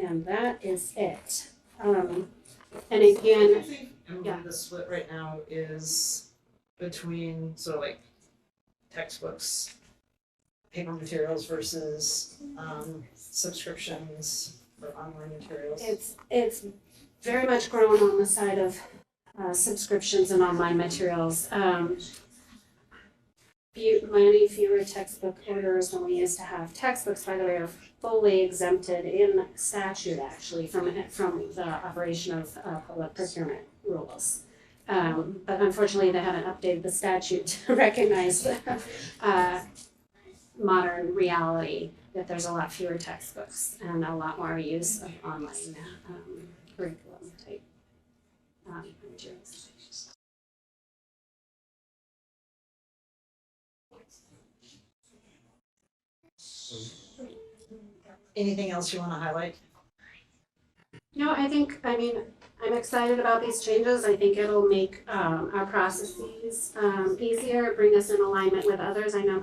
And that is it. And again, I think, Emily, the split right now is between sort of like textbooks, paper materials versus subscriptions for online materials. It's very much grown on the side of subscriptions and online materials. Many fewer textbook orders than we used to have. Textbooks, by the way, are fully exempted in statute, actually, from the operation of public procurement rules. But unfortunately, they haven't updated the statute to recognize modern reality, that there's a lot fewer textbooks and a lot more use of online curriculum type materials. Anything else you want to highlight? No, I mean, I'm excited about these changes. I think it'll make our processes easier, bring us in alignment with others. I know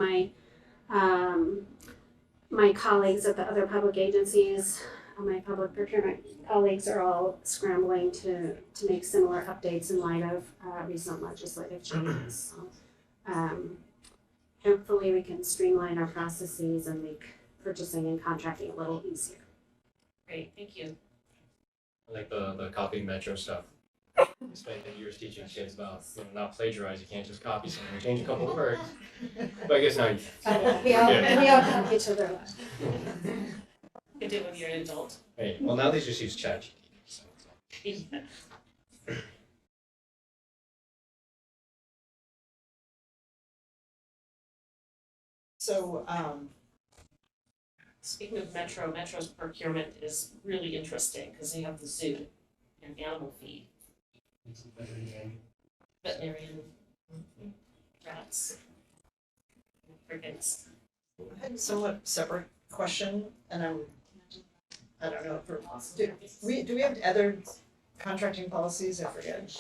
my colleagues at the other public agencies, my public procurement colleagues are all scrambling to make similar updates in light of recent legislative changes. So, hopefully we can streamline our processes and make purchasing and contracting a little easier. Great, thank you. Like the copy Metro stuff. I spent years teaching kids about, not plagiarize, you can't just copy something, change a couple of words. But I guess now you can. We all help each other out. You can do it when you're an adult. Hey, well, now they just use ChatGPT. So. So, Speaking of Metro, Metro's procurement is really interesting because they have the zoo and animal feed. Veterinarian rats. Crickets. I had a somewhat separate question, and I don't know if do we have other contracting policies? I forget.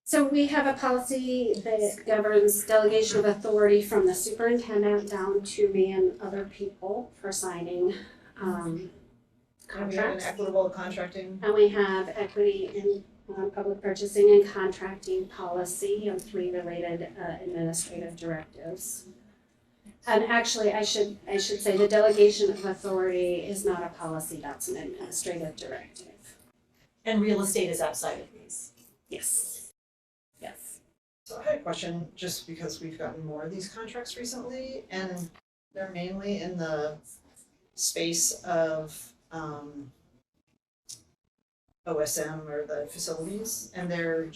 So we have a policy that governs delegation of authority from the superintendent down to me and other people for signing And we have an contracts. equitable contracting. And we have equity in public purchasing and contracting policy and 3 related administrative directives. And actually, I should say the delegation of authority is not a policy, that's an administrative directive. And real estate is outside of these. Yes. Yes. So I had a question, just because we've gotten more of these contracts recently, and they're mainly in the space of OSM or the facilities, and they're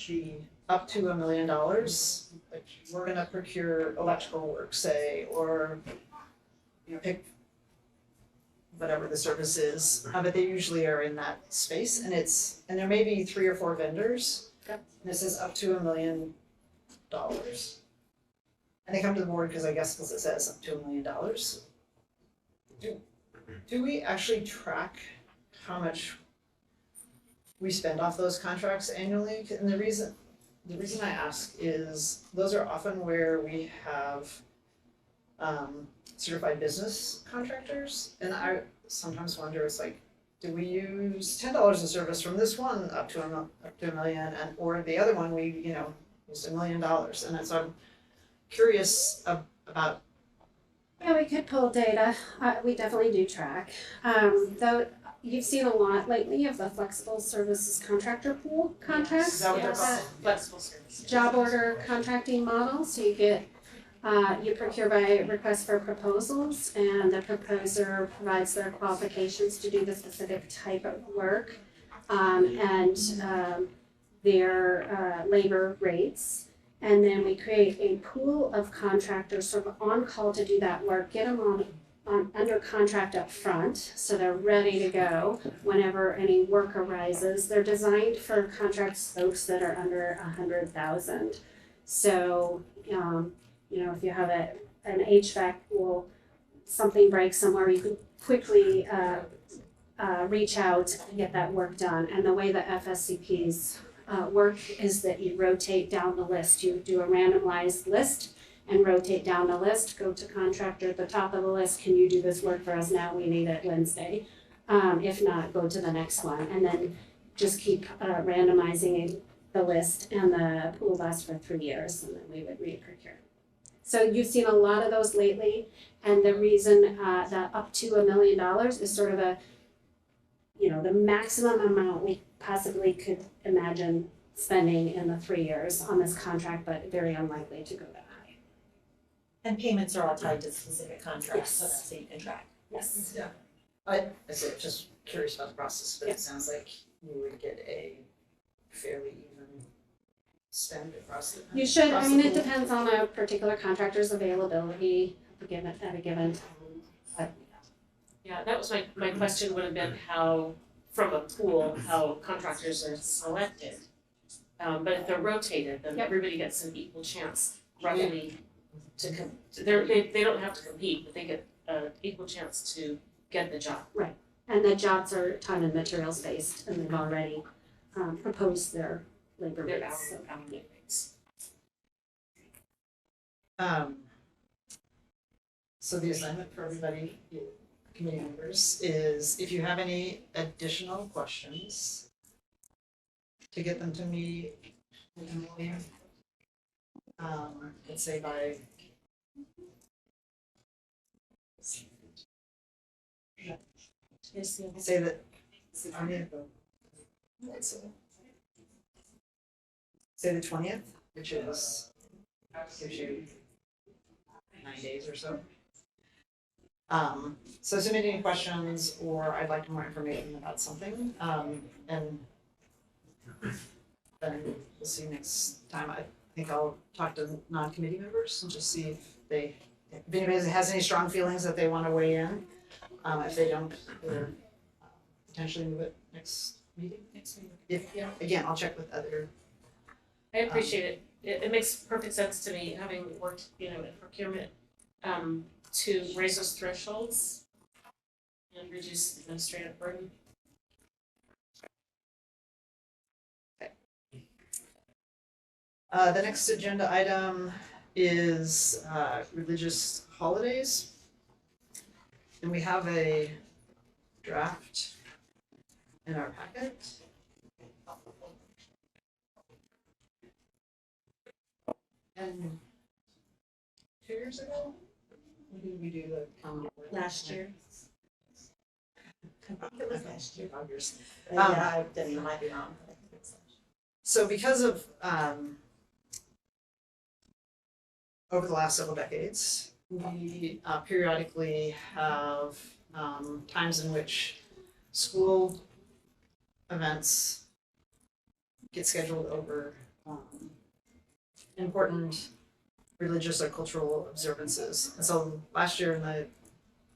up to $1 million, like we're gonna procure electrical work, say, or pick whatever the service is, but they usually are in that space, and there may be 3 or 4 vendors. Yep. And it says up to $1 million. And they come to the board because it says up to $1 million. Do we actually track how much we spend off those contracts annually? And the reason I ask is those are often where we have certified business contractors, and I sometimes wonder, it's like, do we use $10 a service from this one up to $1 million, or the other one we used $1 million, and so I'm curious about. Yeah, we could pull data. We definitely do track. Though you've seen a lot lately of the flexible services contractor pool contracts. Is that what they're called? Flexible services. Job order contracting model. So you get you procure by request for proposals, and the proposer provides their qualifications to do the specific type of work, and their labor rates. And then we create a pool of contractors sort of on call to do that work, get them on under contract up front, so they're ready to go whenever any work arises. They're designed for contract scopes that are under 100,000. So, if you have an HVAC pool, something breaks somewhere, you can quickly reach out and get that work done. And the way the FSCPs work is that you rotate down the list. You do a randomized list and rotate down the list, go to contractor at the top of the list, can you do this work for us now? We need it Wednesday. If not, go to the next one, and then just keep randomizing the list, and the pool lasts for 3 years, and then we would re-procure. So you've seen a lot of those lately, and the reason that up to $1 million is sort of the maximum amount we possibly could imagine spending in the 3 years on this contract, but very unlikely to go that high. And payments are all tied to specific contracts, so Yes. that's so you can track. Yes. Yeah. I was just curious about the process, but Yeah. it sounds like you would get a fairly even spend across the. You should, across I the mean, it pool. depends on a particular contractor's availability at a given time, but Yeah, that was my question would have been how, from a pool, how contractors are selected. But if they're rotated, then Yep. everybody gets an equal chance roughly they don't have to compete, but they get an equal chance to get the job. and the jobs are time and materials based, and they've already proposed their labor Their rates. So hourly rates. So the assignment for everybody, committee members, is if you have any additional questions, to get them to me, Emily, let's say by say that, say the 20th, which is, gives you 9 days or so. So submit any questions, or I'd like more information about something, and then we'll see next time. I think I'll talk to non-committee members and just see if anybody has any strong feelings that they want to weigh in. If they don't, we'll potentially move it next meeting. If, again, I'll check with other. I appreciate it. It makes perfect sense to me, having worked, in procurement, to raise those thresholds and reduce administrative burden. The next agenda item is religious holidays. And we have a draft in our packet. And 2 years ago, when did we do the calendar? Last year. I think it was last year. 5 years. Yeah, I might be wrong. But I think it's last year. So because of over the last several decades, we periodically have times in which school events get scheduled over important religious or cultural observances. And so last year in the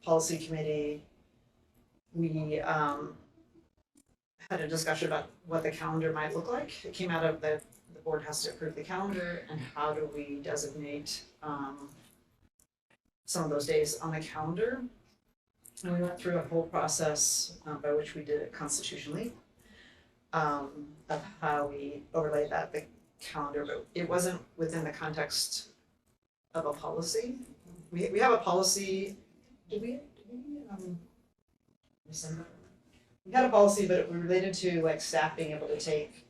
policy committee, we had a discussion about what the calendar might look like. It came out of the board has to approve the calendar, and how do we designate some of those days on the calendar. And we went through a whole process by which we did it constitutionally of how we overlay the calendar, but it wasn't within the context of a policy. We have a policy. Did we we had a policy, but it related to like staff being able to take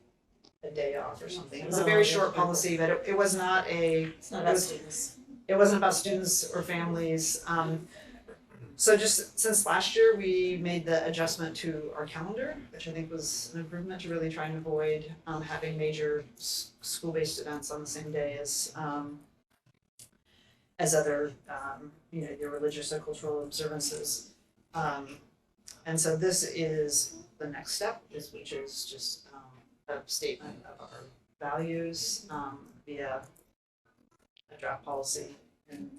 a day off or something. It was a very short policy, but it was not a. It's not about students. It wasn't about students or families. So just since last year, we made the adjustment to our calendar, which I think was an improvement to really try and avoid having major school-based events on the same day as other, your religious or cultural observances. And so this is the next step, which is just a statement of our values via a draft policy. And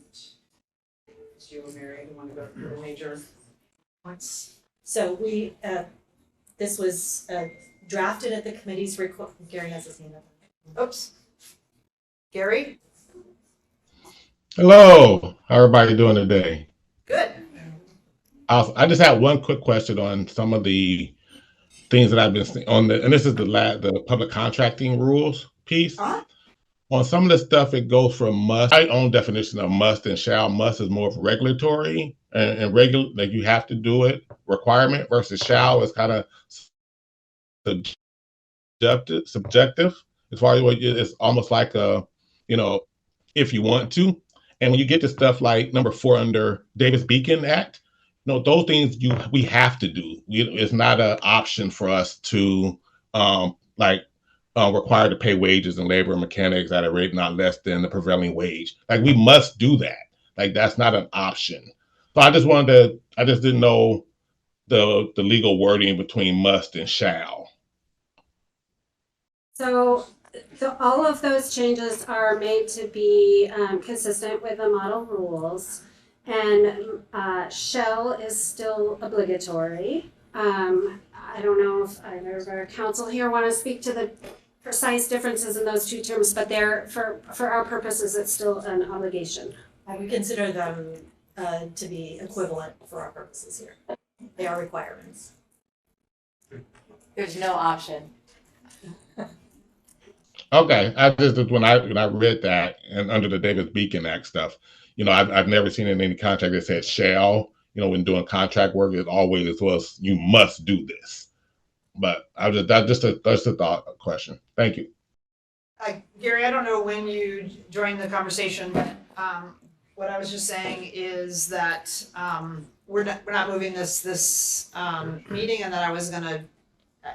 you and Mary, who want to go through the major points? So we, this was drafted at the committee's request. Gary has his hand up. Oops. Gary? Hello, how everybody doing today? Good. I just had one quick question on some of the things that I've been seeing on and this is the public contracting rules piece. On some of the stuff, it goes from must. My own definition of must and shall. Must is more of regulatory and regular, like you have to do it, requirement, versus shall is kind of subjective. As far as what it's almost like a, if you want to. And when you get to stuff like number 4 under Davis-Bacon Act, those things we have to do. It's not an option for us to required to pay wages and labor and mechanics at a rate not less than the prevailing wage. Like we must do that. Like that's not an option. So I just didn't know the legal wording between must and shall. So all of those changes are made to be consistent with the model rules, and shall is still obligatory. I don't know if either of our council here want to speak to the precise differences in those two terms, but they're for our purposes, it's still an obligation. I would consider them to be equivalent for our purposes here. They are requirements. There's no option. Okay, I just when I read that and under the Davis-Bacon Act stuff, I've never seen in any contract that said shall. When doing contract work, it always was you must do this. But that's just a thought, a question. Thank you. Gary, I don't know when you joined the conversation, but what I was just saying is that we're not moving this meeting, and that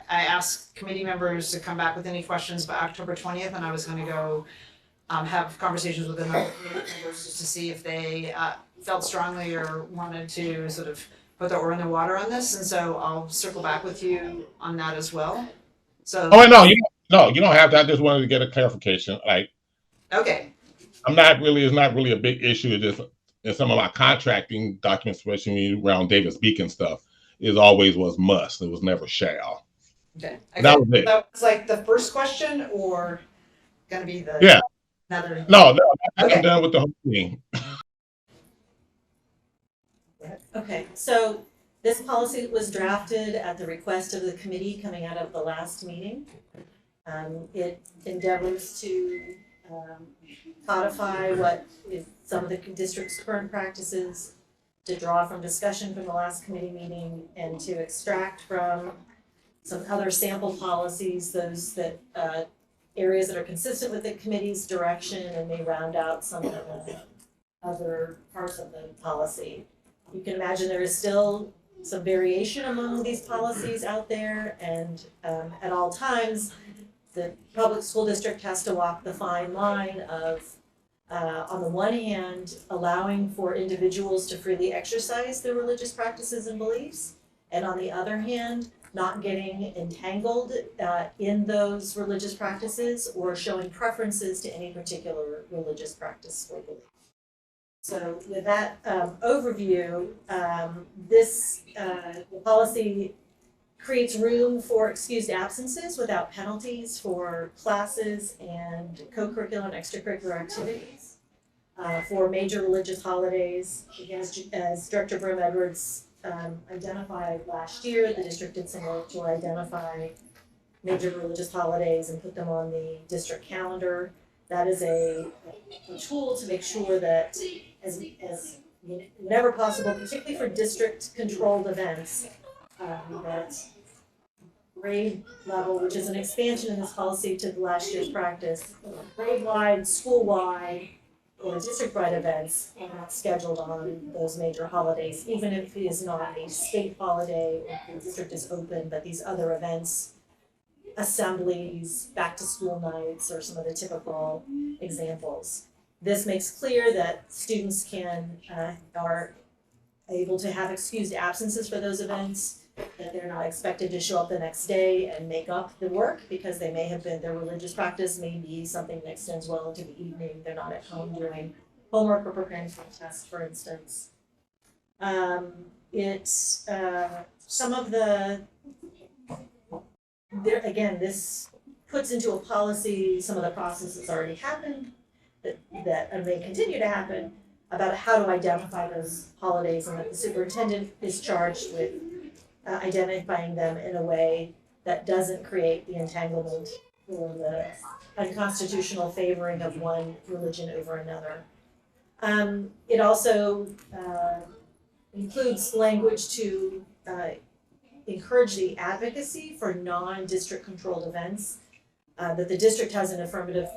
I asked committee members to come back with any questions by October 20th, and I was gonna go have conversations with another committee members just to see if they felt strongly or wanted to sort of put the oar in the water on this, and so I'll circle back with you on that as well. So. Oh no, you don't have that. I just wanted to get a clarification. Okay. It's not really a big issue. It's just in some of my contracting documents, especially around Davis-Bacon stuff, it always was must. It was never shall. Okay. That was it. That was like the first question, or gonna be the another? No, I'm Okay. done with the whole thing. Okay, so this policy was drafted at the request of the committee coming out of the last meeting. It endeavors to codify what is some of the district's current practices, to draw from discussion from the last committee meeting, and to extract from some other sample policies, those that areas that are consistent with the committee's direction and may round out some of the other parts of the policy. You can imagine there is still some variation among these policies out there, and at all times, the public school district has to walk the fine line of, on the one hand, allowing for individuals to freely exercise their religious practices and beliefs, And on the other hand, not getting entangled in those religious practices or showing preferences to any particular religious practice or belief. So with that overview, this the policy creates room for excused absences without penalties for classes and co-curricular and extracurricular activities. For major religious holidays, again, as Director Brim Edwards identified last year, the district did some work to identify major religious holidays and put them on the district calendar. That is a tool to make sure that as whenever possible, particularly for district-controlled events, that grade level, which is an expansion in this policy to the last year's practice, grade-wide, school-wide, or district-wide events are not scheduled on those major holidays, even if it is not a state holiday or the district is open, but these other events, assemblies, back-to-school nights, or some of the typical examples. This makes clear that students are able to have excused absences for those events, that they're not expected to show up the next day and make up the work because they may have been, their religious practice may be something that extends well into the evening. They're not at home doing homework or preparing for a test, for instance. Some of again, this puts into a policy some of the processes already happened that may continue to happen about how to identify those holidays, and that the superintendent is charged with identifying them in a way that doesn't create the entanglement or the unconstitutional favoring of one religion over another. It also includes language to encourage the advocacy for non-district controlled events, that the district has an affirmative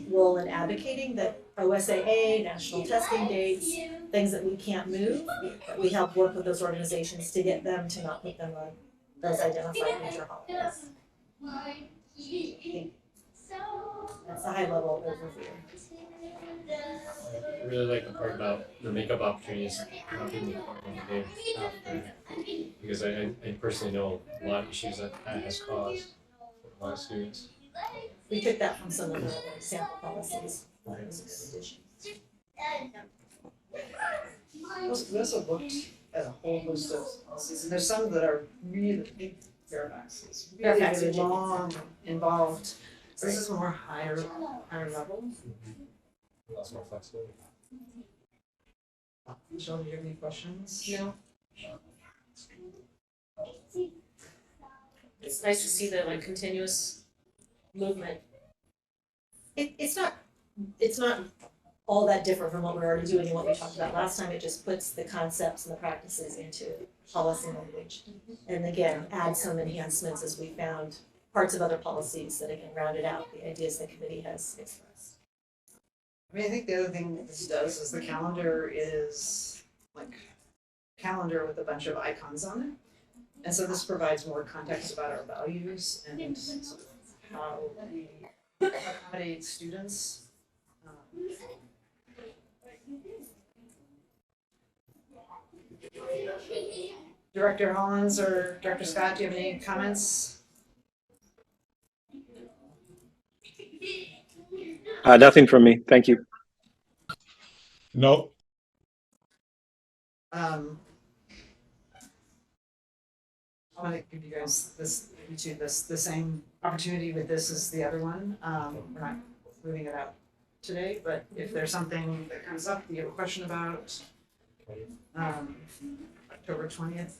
role in advocating that OSAA, national testing dates, things that we can't move, we help work with those organizations to get them to not put them on those identified major holidays. That's a high level overview. I really like the part about the makeup opportunities not being required on the day after, because I personally know a lot of issues that has caused for a lot of students. We took that from some of the sample policies. We also looked at a whole host of policies, and there's some that are really big Fairfaxes, really long, involved. So this is more higher level. Lots more flexible. Michelle, do you have any questions? No. It's nice to see the continuous movement. It's not all that different from what we're already doing and what we talked about last time. It just puts the concepts and the practices into policy language. And again, add some enhancements as we found parts of other policies that again rounded out the ideas the committee has expressed. I mean, I think the other thing that this does is the calendar is like calendar with a bunch of icons on it. And so this provides more context about our values and sort of how we accommodate students. Director Hollins or Director Scott, do you have any comments? Nothing from me. Thank you. No. I want to give you guys the same opportunity with this as the other one. We're not moving it out today, but if there's something that comes up that you have a question about, October 20th.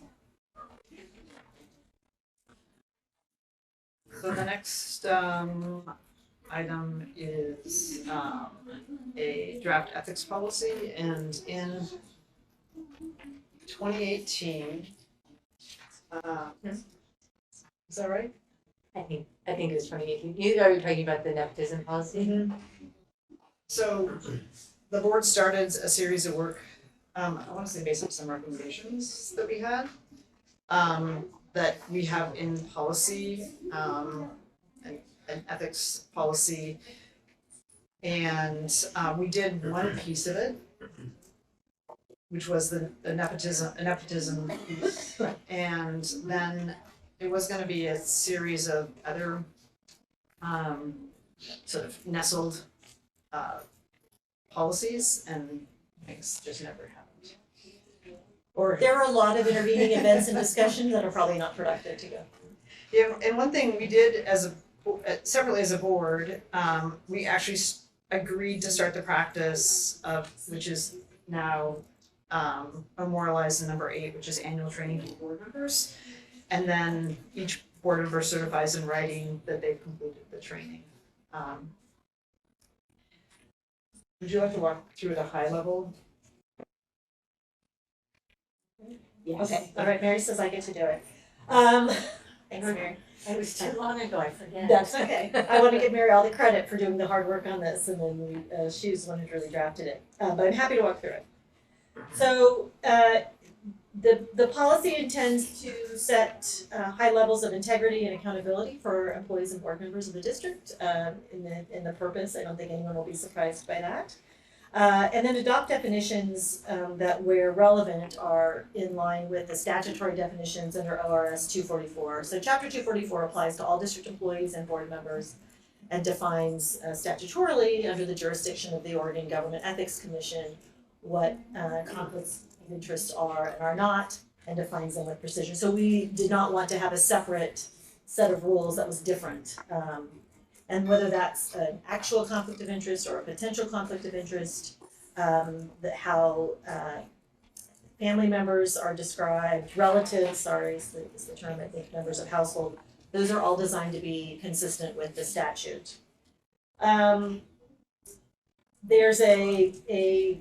So the next item is a draft ethics policy, and in 2018, is that right? I think it was 2018. You are talking about the nepotism policy? Mm-hmm. So the board started a series of work, I want to say based on some recommendations that we had, that we have in policy, an ethics policy. And we did one piece of it, which was the nepotism piece. And then it was gonna be a series of other sort of nestled policies, and things just never happened. Or There were a lot of intervening events and discussions that are probably not productive to go. yeah, and one thing we did separately as a board, we actually agreed to start the practice of, which is now memorialized in number 8, which is annual training for board members. And then each board member certifies in writing that they've completed the training. Would you like to walk through the high level? Yes. Okay, all right, Mary says I get to do it. Thanks, Mary. It was too long ago, I forget. That's okay. I want to give Mary all the credit for doing the hard work on this, and then she was the one who really drafted it. But I'm happy to walk through it. So the policy intends to set high levels of integrity and accountability for employees and board members of the district. In the purpose, I don't think anyone will be surprised by that. And then adopt definitions that, where relevant, are in line with the statutory definitions under ORS 244. So Chapter 244 applies to all district employees and board members and defines statutorily, under the jurisdiction of the Oregon Government Ethics Commission, what conflicts of interest are and are not, and defines them with precision. So we did not want to have a separate set of rules that was different. And whether that's an actual conflict of interest or a potential conflict of interest, how family members are described, relatives, is the term, I think, members of household, those are all designed to be consistent with the statute. There's a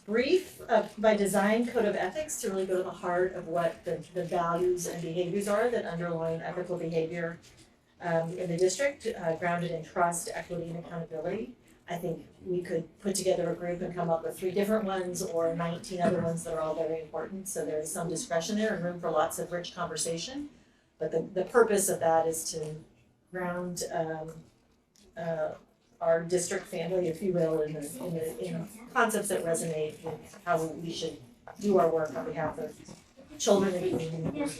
brief by design code of ethics to really go to the heart of what the values and behaviors are that underlie ethical behavior in the district, grounded in trust, equity, and accountability. I think we could put together a group and come up with 3 different ones or 19 other ones that are all very important. So there is some discretion there and room for lots of rich conversation. But the purpose of that is to ground our district family, if you will, in concepts that resonate with how we should do our work on behalf of children and communities.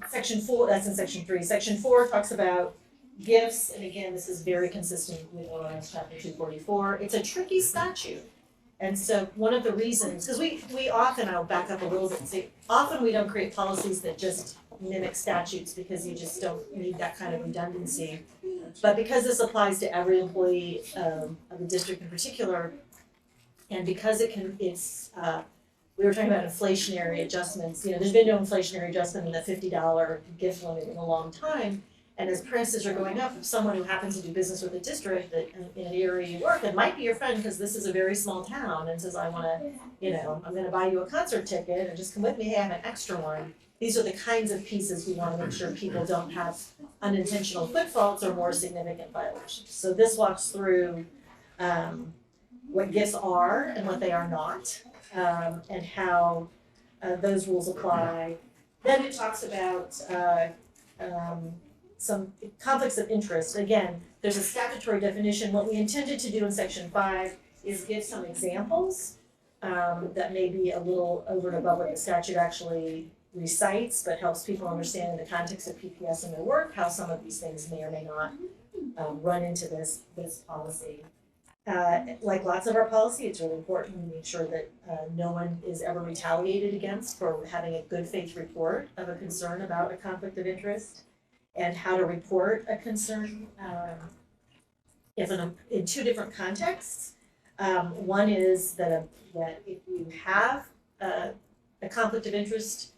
Section 4, that's in Section 3. Section 4 talks about gifts, and again, this is very consistent with ORS Chapter 244. It's a tricky statute. And so one of the reasons, because we often, I'll back up a little bit and say, often we don't create policies that just mimic statutes because you just don't need that kind of redundancy. But because this applies to every employee of the district in particular, and because we were talking about inflationary adjustments, there's been no inflationary adjustment in the $50 gift limit in a long time. And as prices are going up, if someone who happens to do business with the district that in an area you work, that might be your friend because this is a very small town, and says, I want to, I'm going to buy you a concert ticket and just come with me, hey, I have an extra one. These are the kinds of pieces we want to make sure people don't have unintentional foot faults or more significant violations. So this walks through what gifts are and what they are not, and how those rules apply. Then it talks about some conflicts of interest. Again, there's a statutory definition. What we intended to do in Section 5 is give some examples that may be a little over and above what the statute actually recites, but helps people understand in the context of PPS and their work how some of these things may or may not run into this policy. Like lots of our policy, it's really important to make sure that no one is ever retaliated against for having a good faith report of a concern about a conflict of interest, and how to report a concern in 2 different contexts. One is that if you have a conflict of interest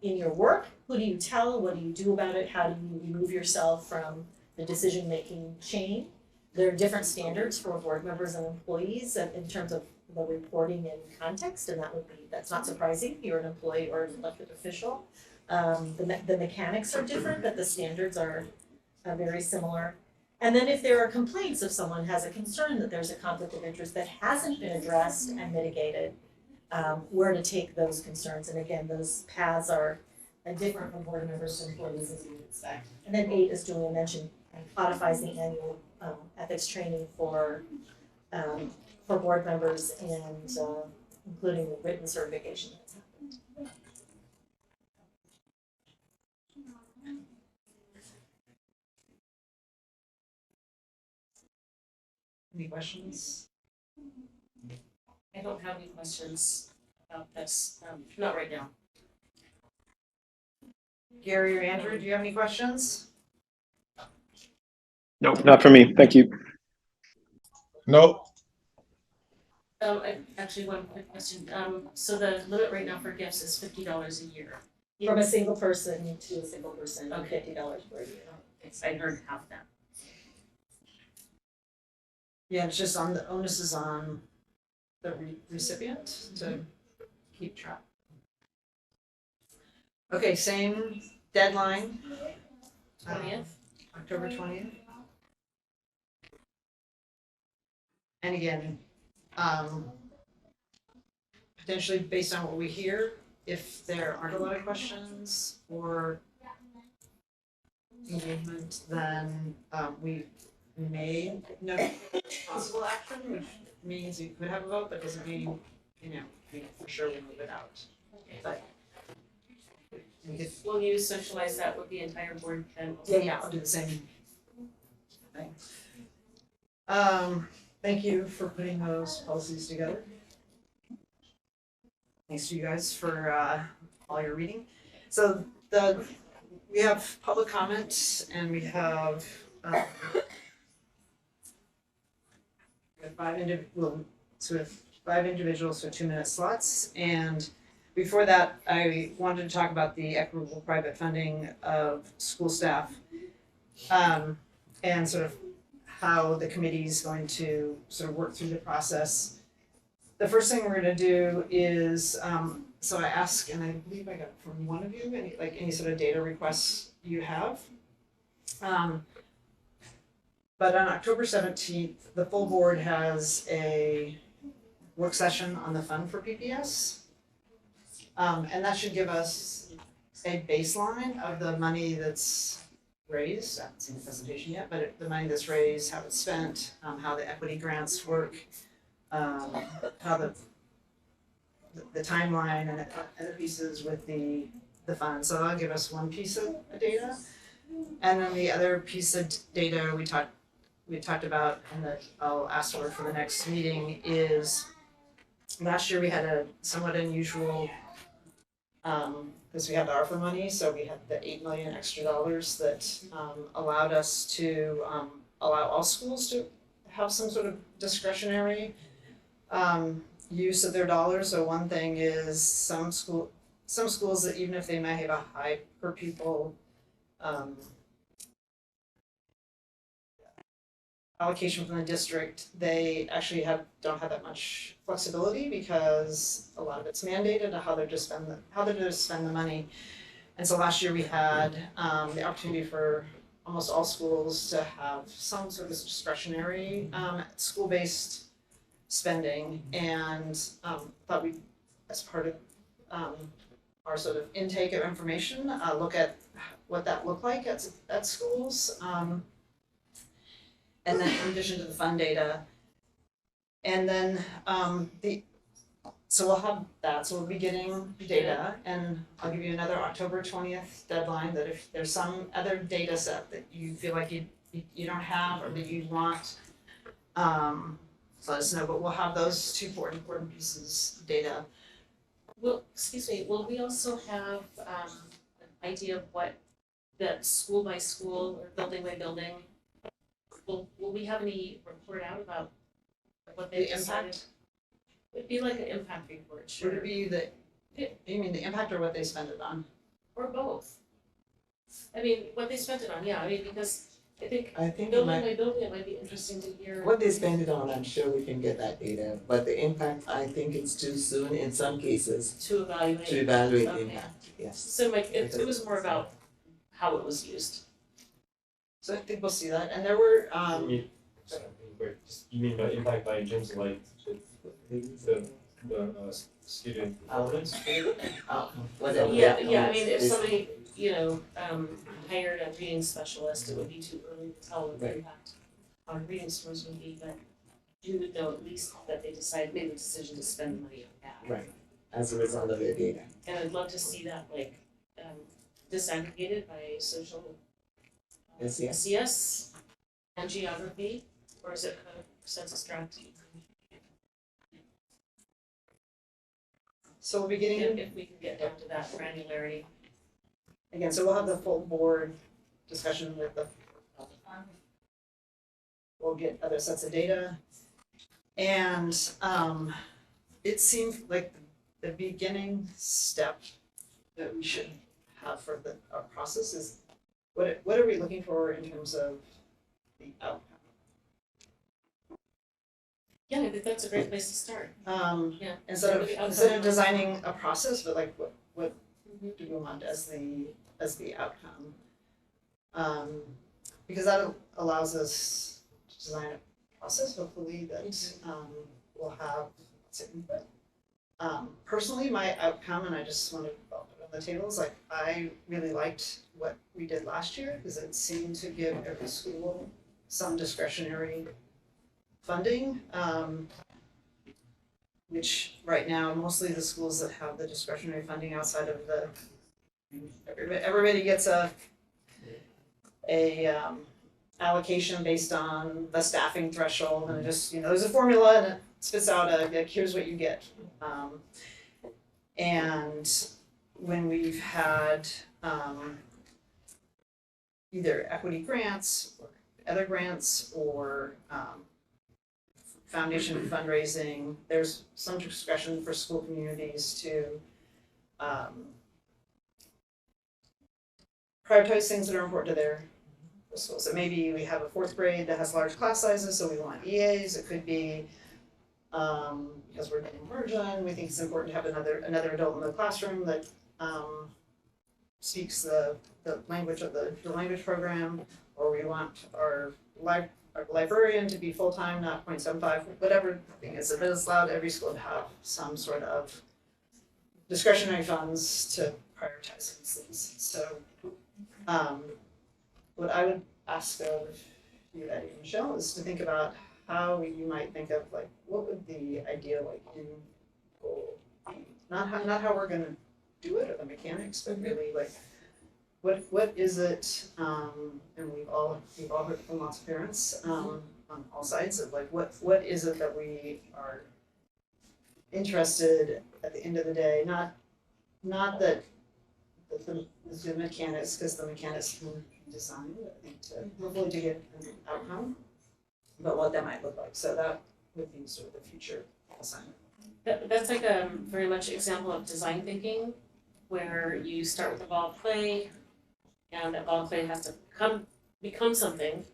in your work, who do you tell, what do you do about it, how do you remove yourself from the decision-making chain? There are different standards for board members and employees in terms of the reporting and context, and that's not surprising. You're an employee or an elected official. The mechanics are different, but the standards are very similar. And then if there are complaints, if someone has a concern that there's a conflict of interest that hasn't been addressed and mitigated, where to take those concerns. And again, those paths are different from board members to employees, as you would expect. And then 8, as Julia mentioned, codifies the annual ethics training for for board members and including the written certification that's happened. Any questions? I don't have any questions about this, not right now. Gary or Andrew, do you have any questions? No, not for me. Thank you. Nope. Actually, one quick question, so the limit right now for gifts is $50 a year. From a single person to a single person, Okay. $50 per year. I heard half that. Yeah, it's just on, the onus is on the recipient to keep track. Okay, same deadline. 20th? October 20th. And again, potentially based on what we hear, if there aren't a lot of questions or engagement, then we may note possible action, which means you could have a vote, but doesn't mean, we for sure will move it out. But we could, Will you socialize that with the entire board then? yeah, I'll do the same thing. Thank you for putting those policies together. Thanks to you guys for all your reading. So we have public comment and we have five individuals with 2-minute slots. And before that, I wanted to talk about the equitable private funding of school staff and sort of how the committee is going to sort of work through the process. The first thing we're gonna do is, so I asked, and I believe I got from one of you, any sort of data requests you have. But on October 17th, the full board has a work session on the fund for PPS. And that should give us a baseline of the money that's raised. I haven't seen the presentation yet, but the money that's raised, how it's spent, how the equity grants work, how the timeline and other pieces with the fund. So that'll give us one piece of data. And then the other piece of data we talked about and that I'll ask for the next meeting is last year we had a somewhat unusual because we had the ARPA money, so we had the $8 million extra dollars that allowed us to allow all schools to have some sort of discretionary use of their dollars. So one thing is some schools that even if they may have a high per pupil allocation from the district, they actually don't have that much flexibility because a lot of it's mandated how they're to spend the money. And so last year we had the opportunity for almost all schools to have some sort of discretionary school-based spending, and thought we, as part of our sort of intake of information, look at what that looked like at schools. And then in addition to the fund data. And then so we'll have that, so we'll be getting data, and I'll give you another October 20th deadline that if there's some other data set that you feel like you don't have or that you want, let us know, but we'll have those two important pieces of data. Well, excuse me, will we also have an idea of what the school by school or building by building, will we have any report out about what they decided? Impact? It'd be like an impact report, sure. Would it be you mean the impact or what they spend it on? Or both. I mean, what they spent it on, yeah, I mean, because I think it building might, by building, it might be interesting to hear. what they spend it on, I'm sure we can get that data, but the impact, I think it's too soon in some cases To evaluate. to evaluate the Okay. impact, yes. So like, it was more about how it was used. So I think we'll see that, and there were You mean by impact by in terms of like the student performance? Whatever. Yeah, I mean, if somebody, hired a reading specialist, it would be too early to tell what the impact on reading scores would be, but you would know at least that they made the decision to spend the money on that. Right, as a result of their data. And I'd love to see that disaggregated by social SES? SES and geography, or is it kind of census tract? So we'll be getting, If we can get down to that granularity. again, so we'll have the full board discussion with the, we'll get other sets of data. And it seemed like the beginning step that we should have for our process is, what are we looking for in terms of the outcome? Yeah, I think that's a great place to start. Yeah. Instead The outcome. of designing a process, but like what do we want as the outcome? Because that allows us to design a process, hopefully, that will have lots of input. Personally, my outcome, and I just want to put it on the table, is like I really liked what we did last year because it seemed to give every school some discretionary funding, which right now mostly the schools that have the discretionary funding outside of the everybody gets a allocation based on the staffing threshold, and it just there's a formula and it spits out here's what you get. And when we've had either equity grants or other grants or foundation fundraising, there's some discretion for school communities to prioritize things that are important to their schools. So maybe we have a fourth grade that has large class sizes, so we want EAs. It could be because we're in immersion, we think it's important to have another adult in the classroom that speaks the language of the language program, or we want our librarian to be full-time, not 0.75, whatever the thing is. But it's allowed every school to have some sort of discretionary funds to prioritize these things. So what I would ask of you, Eddie and Michelle, is to think about how you might think of like what would the idea end goal be? Not how we're gonna do it or the mechanics, but really like what is it? And we've all heard from lots of parents on all sides of like what is it that we are interested at the end of the day? Not that the mechanics, because the mechanics can be designed, I think, to hopefully to get an outcome, but what that might look like. So that would be sort of the future assignment. That's like a very much example of design thinking, where you start with a ball of clay, and that ball of clay has to become something.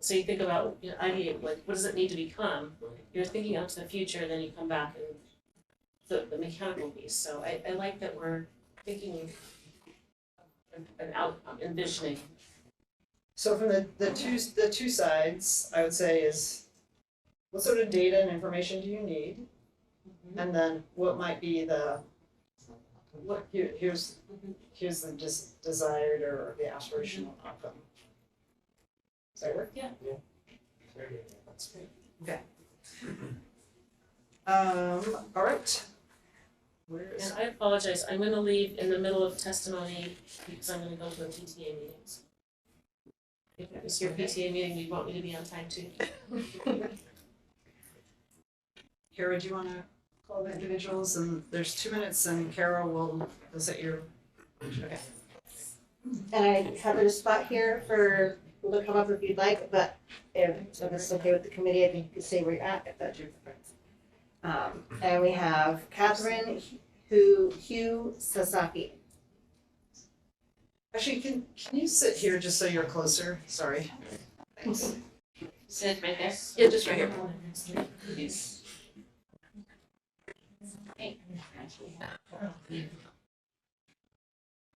So you think about, ideate, like, what does it need to become? You're thinking out to the future, then you come back and the mechanical piece. So I like that we're thinking an outcome, envisioning. So from the two sides, I would say is what sort of data and information do you need? And then what might be here's the desired or the aspirational outcome. Does that work? Yeah. That's great. Okay. All right. And I apologize, I'm gonna leave in the middle of testimony because I'm gonna go to a PTA meetings. If it's your PTA meeting, you want me to be on time too. Kara, do you want to call the individuals? And there's 2 minutes, and Kara will set your. Okay. And I have a spot here for people to come up if you'd like, but if it's okay with the committee, I think you can stay where you're at if that's your preference. And we have Catherine Hugh Sasaki. Actually, can you sit here just so you're closer? Sorry. Thanks. Sit right there? Yeah, just right here.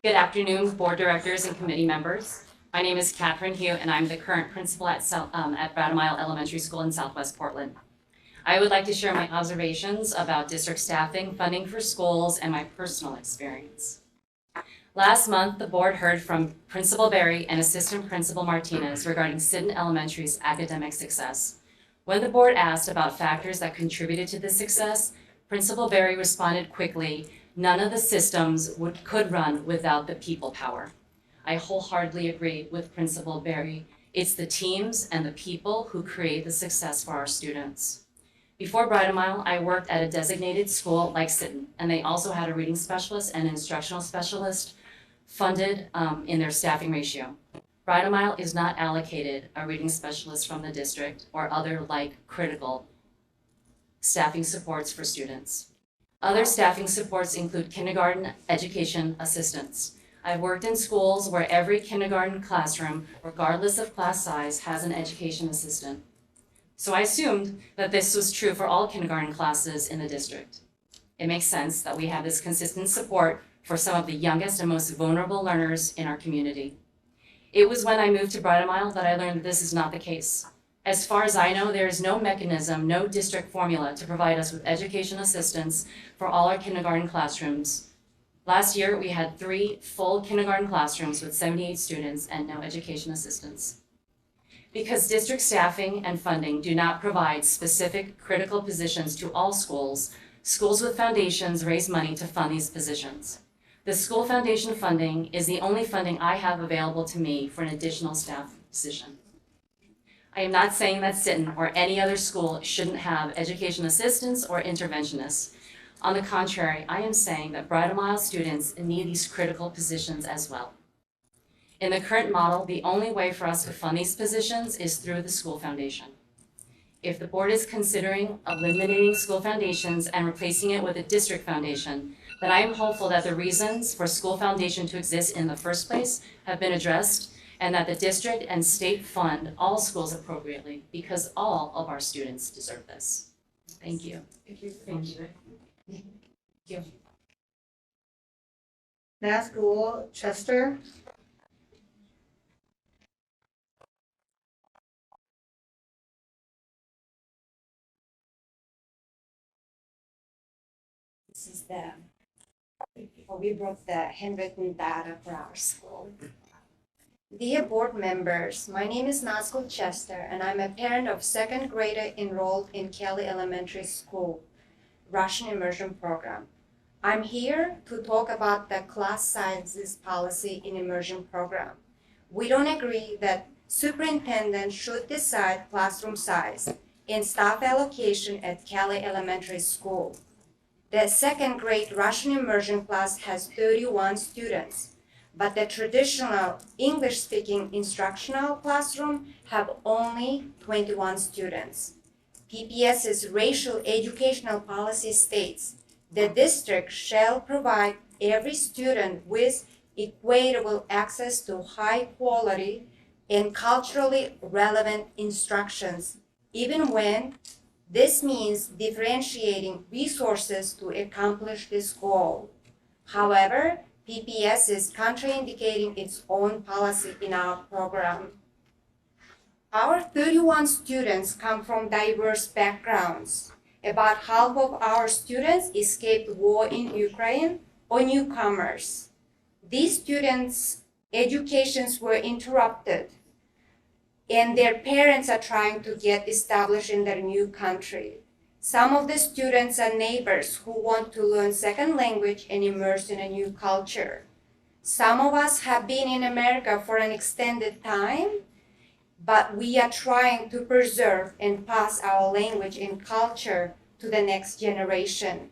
Good afternoon, board directors and committee members. My name is Catherine Hugh, and I'm the current principal at Bradamile Elementary School in Southwest Portland. I would like to share my observations about district staffing, funding for schools, and my personal experience. Last month, the board heard from Principal Berry and Assistant Principal Martinez regarding Sidon Elementary's academic success. When the board asked about factors that contributed to this success, Principal Berry responded quickly, none of the systems could run without the people power. I wholeheartedly agree with Principal Berry. It's the teams and the people who create the success for our students. Before Bridal I worked at a designated school like Sitten, and they also had a reading specialist and an instructional specialist funded in their staffing ratio. Bridal is not allocated a reading specialist from the district or other like critical staffing supports for students. Other staffing supports include kindergarten education assistants. I've worked in schools where every kindergarten classroom, regardless of class size, has an education assistant. So I assumed that this was true for all kindergarten classes in the district. It makes sense that we have this consistent support for some of the youngest and most vulnerable learners in our community. It was when I moved to Bridal that I learned that this is not the case. As far as I know, there is no mechanism, no district formula to provide us with education assistance for all our kindergarten classrooms. Last year, we had 3 full kindergarten classrooms with 78 students and no education assistants. Because district staffing and funding do not provide specific critical positions to all schools, schools with foundations raise money to fund these positions. The school foundation funding is the only funding I have available to me for an additional staff position. I am not saying that Sitten or any other school shouldn't have education assistants or interventionists. On the contrary, I am saying that Bridal students need these critical positions as well. In the current model, the only way for us to fund these positions is through the school foundation. If the board is considering eliminating school foundations and replacing it with a district foundation, then I am hopeful that the reasons for school foundation to exist in the first place have been addressed and that the district and state fund all schools appropriately because all of our students deserve this. Thank you. Thank you. Thank you. Nazgul Chester. This is we brought the handwritten data for our school. Dear board members, my name is Nazgul Chester and I'm a parent of 2nd grader enrolled in Kelly Elementary School, Russian Immersion Program. I'm here to talk about the class sizes policy in immersion program. We don't agree that superintendent should decide classroom size and staff allocation at Kelly Elementary School. The 2nd grade Russian immersion class has 31 students, but the traditional English-speaking instructional classroom have only 21 students. PPS's racial educational policy states the district shall provide every student with equitable access to high quality and culturally relevant instructions, even when this means differentiating resources to accomplish this goal. However, PPS is contraindicating its own policy in our program. Our 31 students come from diverse backgrounds. About half of our students escaped war in Ukraine or newcomers. These students' educations were interrupted, and their parents are trying to get established in their new country. Some of the students are neighbors who want to learn 2nd language and immerse in a new culture. Some of us have been in America for an extended time, but we are trying to preserve and pass our language and culture to the next generation.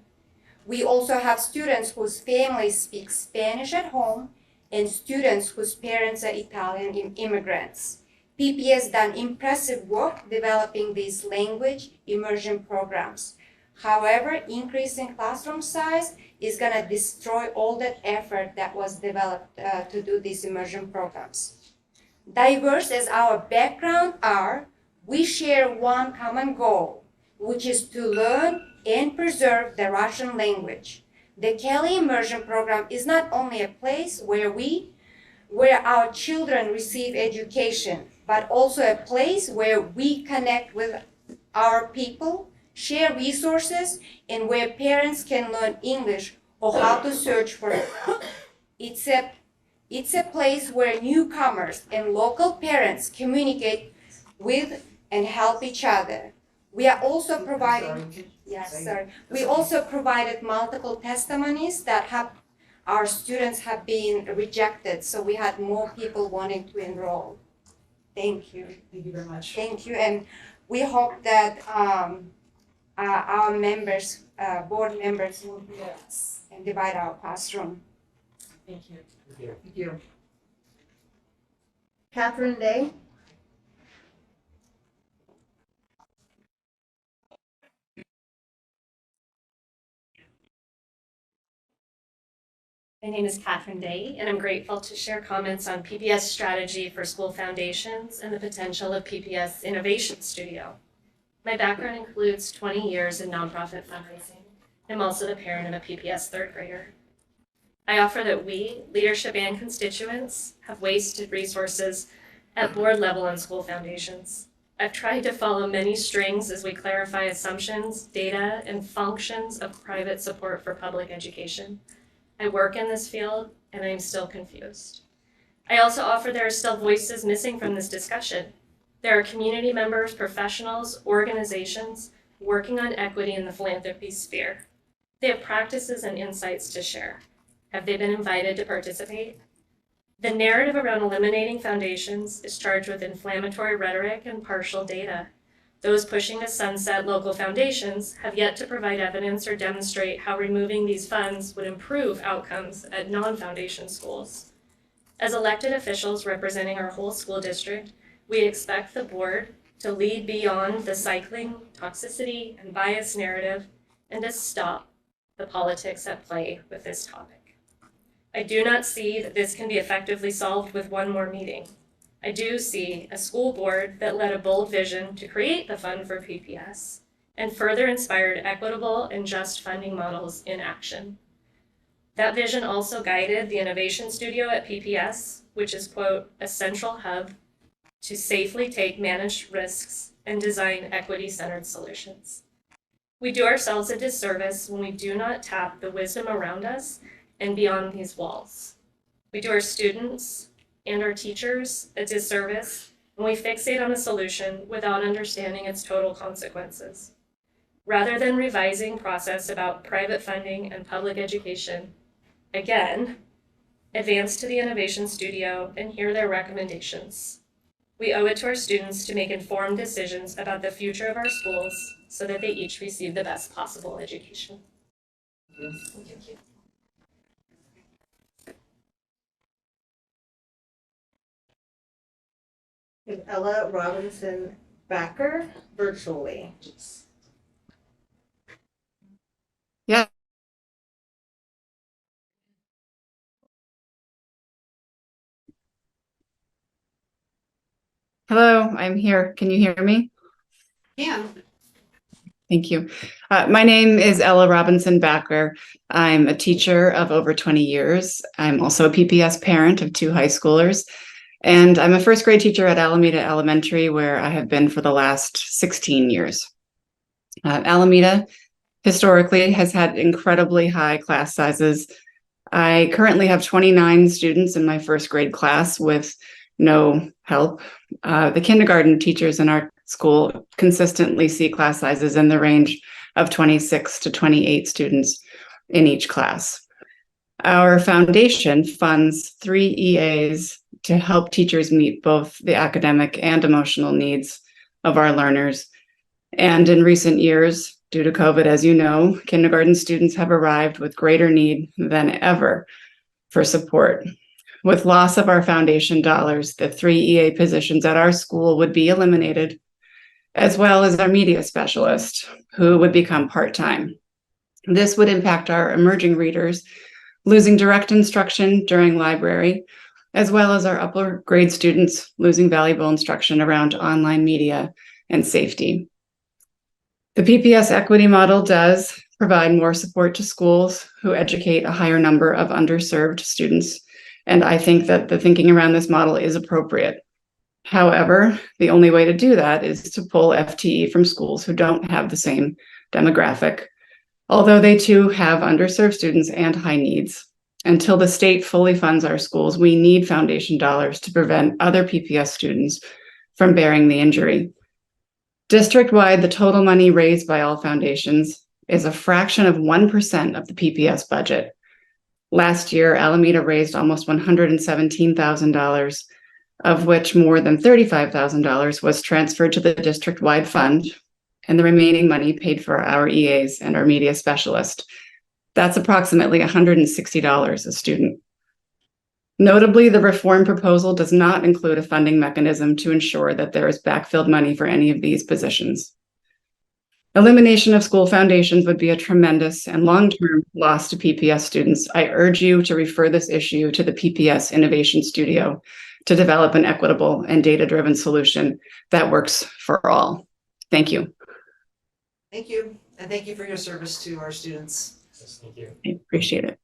We also have students whose families speak Spanish at home and students whose parents are Italian immigrants. PPS done impressive work developing these language immersion programs. However, increasing classroom size is going to destroy all that effort that was developed to do these immersion programs. Diverse as our background are, we share one common goal, which is to learn and preserve the Russian language. The Kelly Immersion Program is not only a place where our children receive education, but also a place where we connect with our people, share resources, and where parents can learn English or how to search for it. It's a place where newcomers and local parents communicate with and help each other. We are also providing, yes, sorry. We also provided multiple testimonies that our students have been rejected, so we had more people wanting to enroll. Thank you. Thank you very much. Thank you, and we hope that our members, board members will hear us and divide our classroom. Thank you. Thank you. Catherine Day? My name is Catherine Day, and I'm grateful to share comments on PPS strategy for school foundations and the potential of PPS Innovation Studio. My background includes 20 years in nonprofit fundraising. I'm also the parent of a PPS third grader. I offer that we, leadership and constituents, have wasted resources at board level on school foundations. I've tried to follow many strings as we clarify assumptions, data, and functions of private support for public education. I work in this field, and I'm still confused. I also offer there are still voices missing from this discussion. There are community members, professionals, organizations working on equity in the philanthropy sphere. They have practices and insights to share. Have they been invited to participate? The narrative around eliminating foundations is charged with inflammatory rhetoric and partial data. Those pushing to sunset local foundations have yet to provide evidence or demonstrate how removing these funds would improve outcomes at non-foundation schools. As elected officials representing our whole school district, we expect the board to lead beyond the cycling, toxicity, and bias narrative and to stop the politics at play with this topic. I do not see that this can be effectively solved with one more meeting. I do see a school board that led a bold vision to create the fund for PPS and further inspired equitable and just funding models in action. That vision also guided the Innovation Studio at PPS, which is, quote, a central hub to safely take managed risks and design equity-centered solutions. We do ourselves a disservice when we do not tap the wisdom around us and beyond these walls. We do our students and our teachers a disservice when we fixate on a solution without understanding its total consequences. Rather than revising process about private funding and public education, again, advance to the Innovation Studio and hear their recommendations. We owe it to our students to make informed decisions about the future of our schools so that they each receive the best possible education. Thank you. With Ella Robinson Backer virtually. Yeah. Hello, I'm here. Can you hear me? Yeah. Thank you. My name is Ella Robinson Backer. I'm a teacher of over 20 years. I'm also a PPS parent of 2 high schoolers. And I'm a first grade teacher at Alameda Elementary, where I have been for the last 16 years. Alameda historically has had incredibly high class sizes. I currently have 29 students in my first grade class with no help. The kindergarten teachers in our school consistently see class sizes in the range of 26 to 28 students in each class. Our foundation funds 3 EAs to help teachers meet both the academic and emotional needs of our learners. And in recent years, due to COVID, as you know, kindergarten students have arrived with greater need than ever for support. With loss of our foundation dollars, the 3 EA positions at our school would be eliminated, as well as our media specialist, who would become part-time. This would impact our emerging readers, losing direct instruction during library, as well as our upper grade students losing valuable instruction around online media and safety. The PPS equity model does provide more support to schools who educate a higher number of underserved students, and I think that the thinking around this model is appropriate. However, the only way to do that is to pull FTE from schools who don't have the same demographic, although they too have underserved students and high needs. Until the state fully funds our schools, we need foundation dollars to prevent other PPS students from bearing the injury. District-wide, the total money raised by all foundations is a fraction of 1% of the PPS budget. Last year, Alameda raised almost $117,000, of which more than $35,000 was transferred to the district-wide fund, and the remaining money paid for our EAs and our media specialist. That's approximately $160 a student. Notably, the reform proposal does not include a funding mechanism to ensure that there is backfilled money for any of these positions. Elimination of school foundations would be a tremendous and long-term loss to PPS students. I urge you to refer this issue to the PPS Innovation Studio to develop an equitable and data-driven solution that works for all. Thank you. Thank you, and thank you for your service to our students. Yes, thank you. I appreciate it.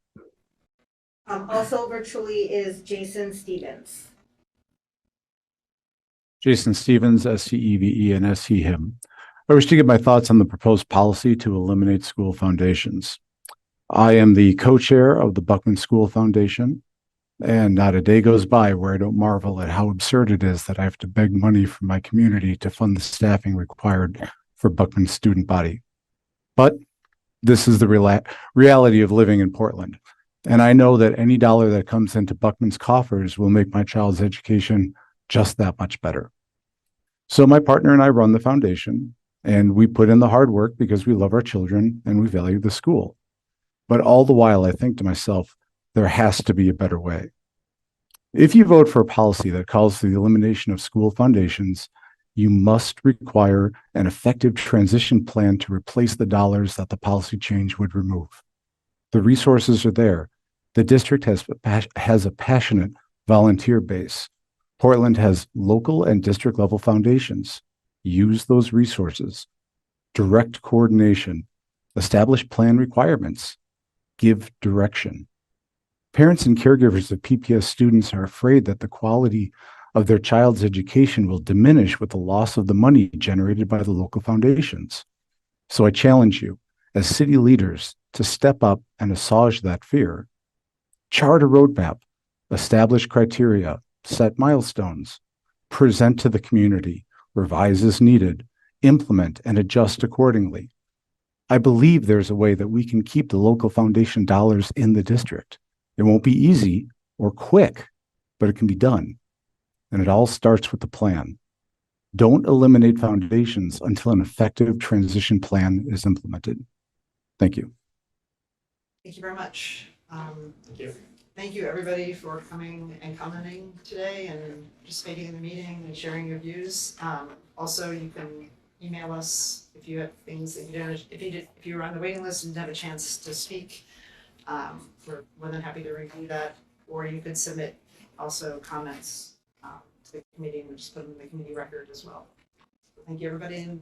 Also virtually is Jason Stevens. Jason Stevens, SCEVE and SCHIM. I wish to give my thoughts on the proposed policy to eliminate school foundations. I am the co-chair of the Buckman School Foundation, and not a day goes by where I don't marvel at how absurd it is that I have to beg money from my community to fund the staffing required for Buckman's student body. But this is the reality of living in Portland. And I know that any dollar that comes into Buckman's coffers will make my child's education just that much better. So my partner and I run the foundation, and we put in the hard work because we love our children and we value the school. But all the while, I think to myself, there has to be a better way. If you vote for a policy that calls for the elimination of school foundations, you must require an effective transition plan to replace the dollars that the policy change would remove. The resources are there. The district has a passionate volunteer base. Portland has local and district level foundations. Use those resources. Direct coordination. Establish plan requirements. Give direction. Parents and caregivers of PPS students are afraid that the quality of their child's education will diminish with the loss of the money generated by the local foundations. So I challenge you, as city leaders, to step up and assuage that fear. Chart a roadmap, establish criteria, set milestones, present to the community, revise as needed, implement and adjust accordingly. I believe there's a way that we can keep the local foundation dollars in the district. It won't be easy or quick, but it can be done. And it all starts with the plan. Don't eliminate foundations until an effective transition plan is implemented. Thank you. Thank you very much. Thank you. Thank you, everybody, for coming and commenting today and participating in the meeting and sharing your views. Also, you can email us if you have things that you didn't, if you were on the waiting list and didn't have a chance to speak. We're more than happy to review that, or you could submit also comments to the committee, and we'll just put them in the committee record as well. So thank you, everybody, and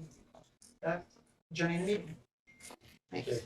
adjourning the meeting. Thank you.